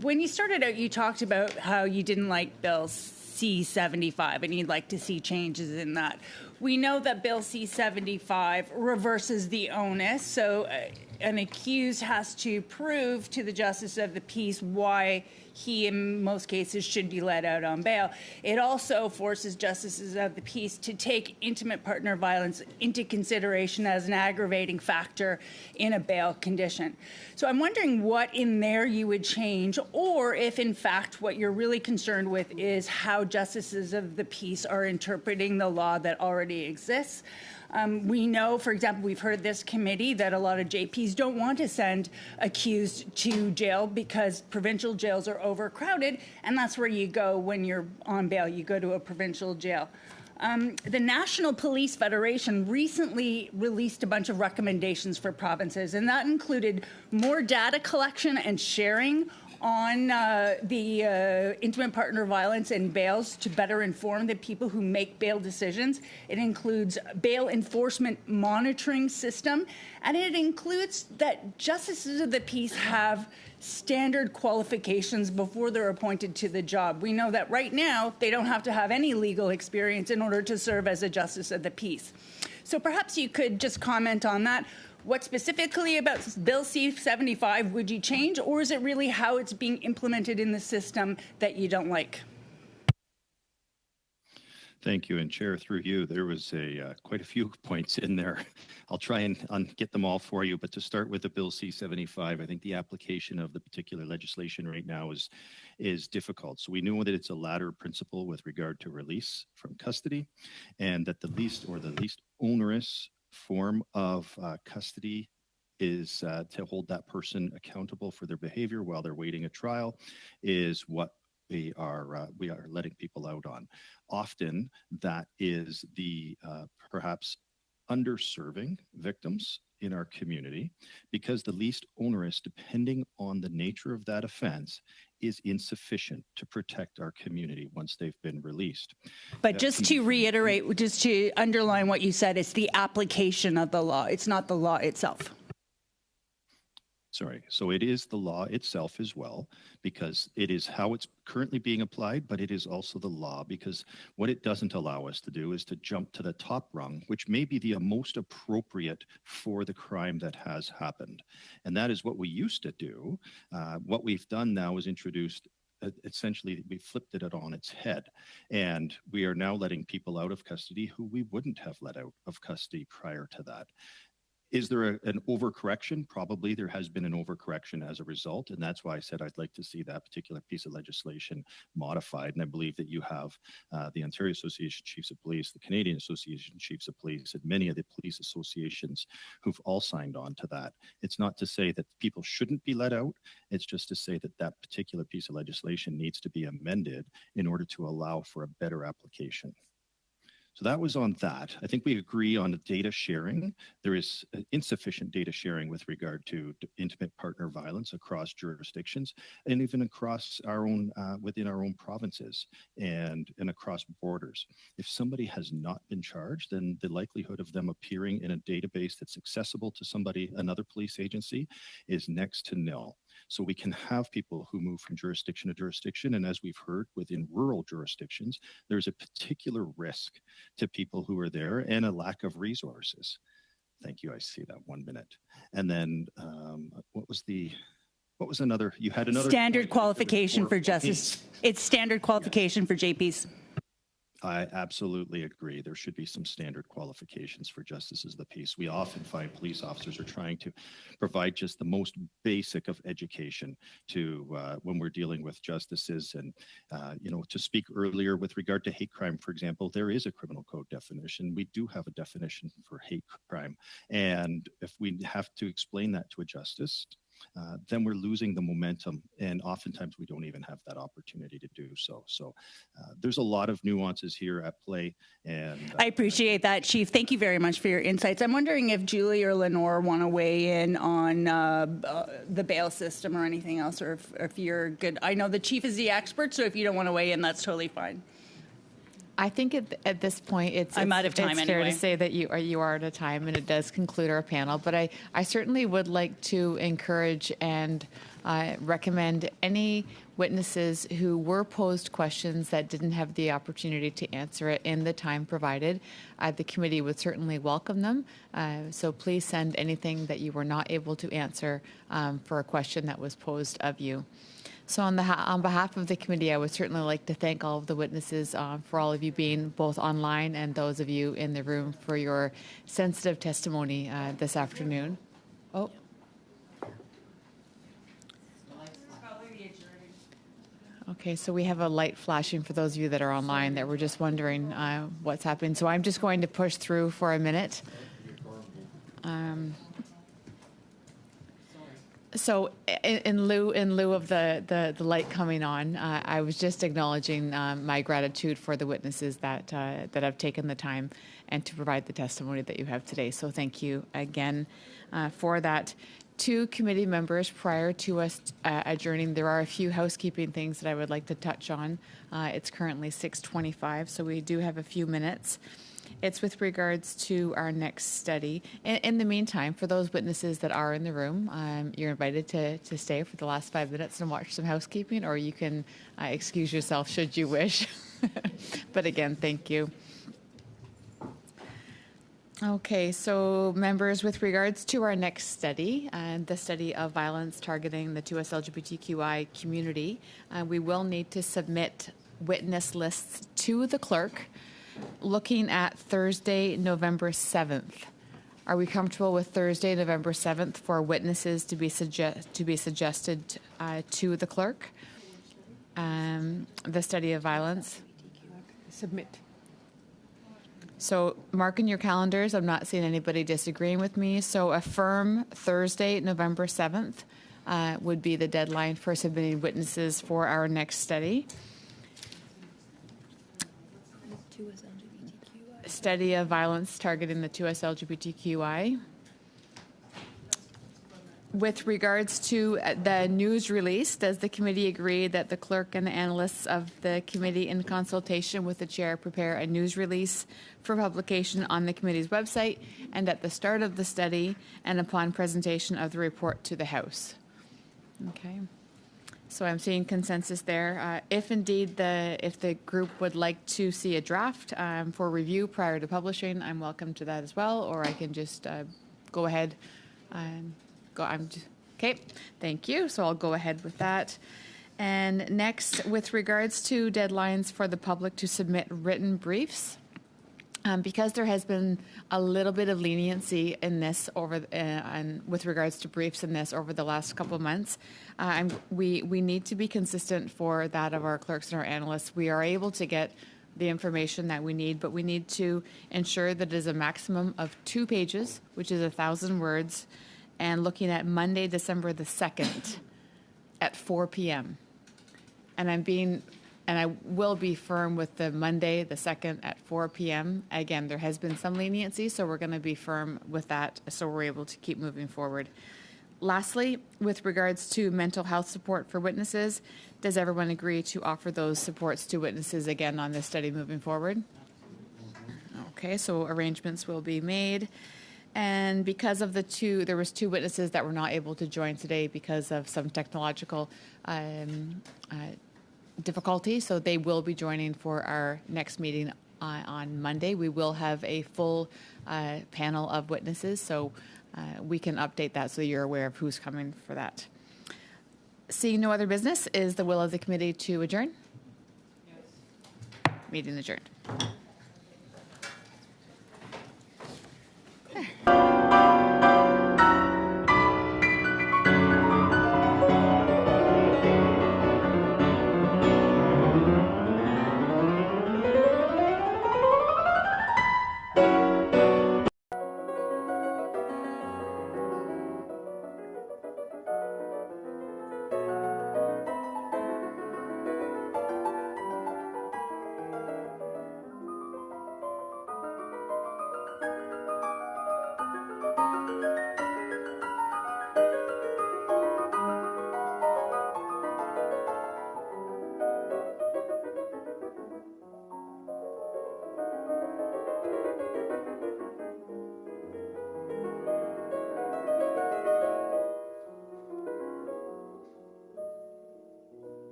When you started out, you talked about how you didn't like Bill C-75 and you'd like to see changes in that. We know that Bill C-75 reverses the onus, so an accused has to prove to the justice of the peace why he, in most cases, should be let out on bail. It also forces justices of the peace to take intimate partner violence into consideration as an aggravating factor in a bail condition. So I'm wondering what in there you would change, or if, in fact, what you're really concerned with is how justices of the peace are interpreting the law that already exists. We know, for example, we've heard this committee that a lot of JPs don't want to send accused to jail because provincial jails are overcrowded, and that's where you go when you're on bail. You go to a provincial jail. The National Police Federation recently released a bunch of recommendations for provinces, and that included more data collection and sharing on the intimate partner violence and bails to better inform the people who make bail decisions. It includes bail enforcement monitoring system, and it includes that justices of the peace have standard qualifications before they're appointed to the job. We know that right now they don't have to have any legal experience in order to serve as a justice of the peace. So perhaps you could just comment on that. What specifically about Bill C-75 would you change, or is it really how it's being implemented in the system that you don't like? Thank you. And Chair, through you, there was quite a few points in there. I'll try and get them all for you. But to start with the Bill C-75, I think the application of the particular legislation right now is difficult. So we know that it's a ladder principle with regard to release from custody, and that the least onerous form of custody is to hold that person accountable for their behavior while they're waiting a trial, is what we are letting people out on. Often that is the perhaps underserving victims in our community, because the least onerous, depending on the nature of that offense, is insufficient to protect our community once they've been released. But just to reiterate, just to underline what you said, it's the application of the law. It's not the law itself. Sorry. So it is the law itself as well, because it is how it's currently being applied, but it is also the law, because what it doesn't allow us to do is to jump to the top rung, which may be the most appropriate for the crime that has happened. And that is what we used to do. What we've done now is introduced essentially, we flipped it on its head, and we are now letting people out of custody who we wouldn't have let out of custody prior to that. Is there an overcorrection? Probably there has been an overcorrection as a result, and that's why I said I'd like to see that particular piece of legislation modified. And I believe that you have the Ontario Association of Chiefs of Police, the Canadian Association of Chiefs of Police, and many of the police associations who've all signed on to that. It's not to say that people shouldn't be let out. It's just to say that that particular piece of legislation needs to be amended in order to allow for a better application. So that was on that. I think we agree on the data sharing. There is insufficient data sharing with regard to intimate partner violence across jurisdictions and even across our own, within our own provinces and across borders. If somebody has not been charged, then the likelihood of them appearing in a database that's accessible to somebody, another police agency, is next to nil. So we can have people who move from jurisdiction to jurisdiction. And as we've heard, within rural jurisdictions, there's a particular risk to people who are there and a lack of resources. Thank you. I see that 1 minute. And then what was another? You had another standard qualification for justice. It's standard qualification for JPs. I absolutely agree. There should be some standard qualifications for justices of the peace. We often find police officers are trying to provide just the most basic of education to when we're dealing with justices. And, to speak earlier with regard to hate crime, for example, there is a criminal code definition. We do have a definition for hate crime. And if we have to explain that to a justice, then we're losing the momentum. And oftentimes we don't even have that opportunity to do so. So there's a lot of nuances here at play. And I appreciate that, Chief. Thank you very much for your insights. I'm wondering if Julie or Lenore want to weigh in on the bail system or anything else, or if you're good. I know the Chief is the expert, so if you don't want to weigh in, that's totally fine. I think at this point, I'm out of time it's fair to say that you are out of time, and it does conclude our panel. But I certainly would like to encourage and recommend any witnesses who were posed questions that didn't have the opportunity to answer it in the time provided. The committee would certainly welcome them. So please send anything that you were not able to answer for a question that was posed of you. So on behalf of the committee, I would certainly like to thank all of the witnesses for all of you being both online and those of you in the room for your sensitive testimony this afternoon. Oh. Okay, so we have a light flashing for those of you that are online that were just wondering what's happening. So I'm just going to push through for a minute. So in lieu of the light coming on, I was just acknowledging my gratitude for the witnesses that have taken the time and to provide the testimony that you have today. So thank you again for that. To committee members, prior to us adjourning, there are a few housekeeping things that I would like to touch on. It's currently 6:25, so we do have a few minutes. It's with regards to our next study. In the meantime, for those witnesses that are in the room, you're invited to stay for the last 5 minutes and watch some housekeeping, or you can excuse yourself should you wish. But again, thank you. Okay, so members, with regards to our next study, the study of violence targeting the 2S LGBTQI community, we will need to submit witness lists to the clerk looking at Thursday, November 7th. Are we comfortable with Thursday, November 7th for witnesses to be suggested to the clerk? The study of violence. Submit. So mark in your calendars. I'm not seeing anybody disagreeing with me. So affirm Thursday, November 7th would be the deadline for submitting witnesses for our next study. Study of violence targeting the 2S LGBTQI. With regards to the news release, does the committee agree that the clerk and the analysts of the committee, in consultation with the chair, prepare a news release for publication on the committee's website and at the start of the study and upon presentation of the report to the House? Okay. So I'm seeing consensus there. If indeed if the group would like to see a draft for review prior to publishing, I'm welcome to that as well, or I can just go ahead and go. Okay, thank you. So I'll go ahead with that. And next, with regards to deadlines for the public to submit written briefs, because there has been a little bit of leniency in this and with regards to briefs in this over the last couple of months, we need to be consistent for that of our clerks and our analysts. We are able to get the information that we need, but we need to ensure that it is a maximum of 2 pages, which is 1,000 words, and looking at Monday, December the 2nd at 4 p.m. And And I will be firm with the Monday, the 2nd at 4 p.m. Again, there has been some leniency, so we're going to be firm with that so we're able to keep moving forward. Lastly, with regards to mental health support for witnesses, does everyone agree to offer those supports to witnesses again on this study moving forward? Okay, so arrangements will be made. And because of there was 2 witnesses that were not able to join today because of some technological difficulty, so they will be joining for our next meeting on Monday. We will have a full panel of witnesses, so we can update that so you're aware of who's coming for that. Seeing no other business, is the will of the committee to adjourn? Yes. Meeting adjourned.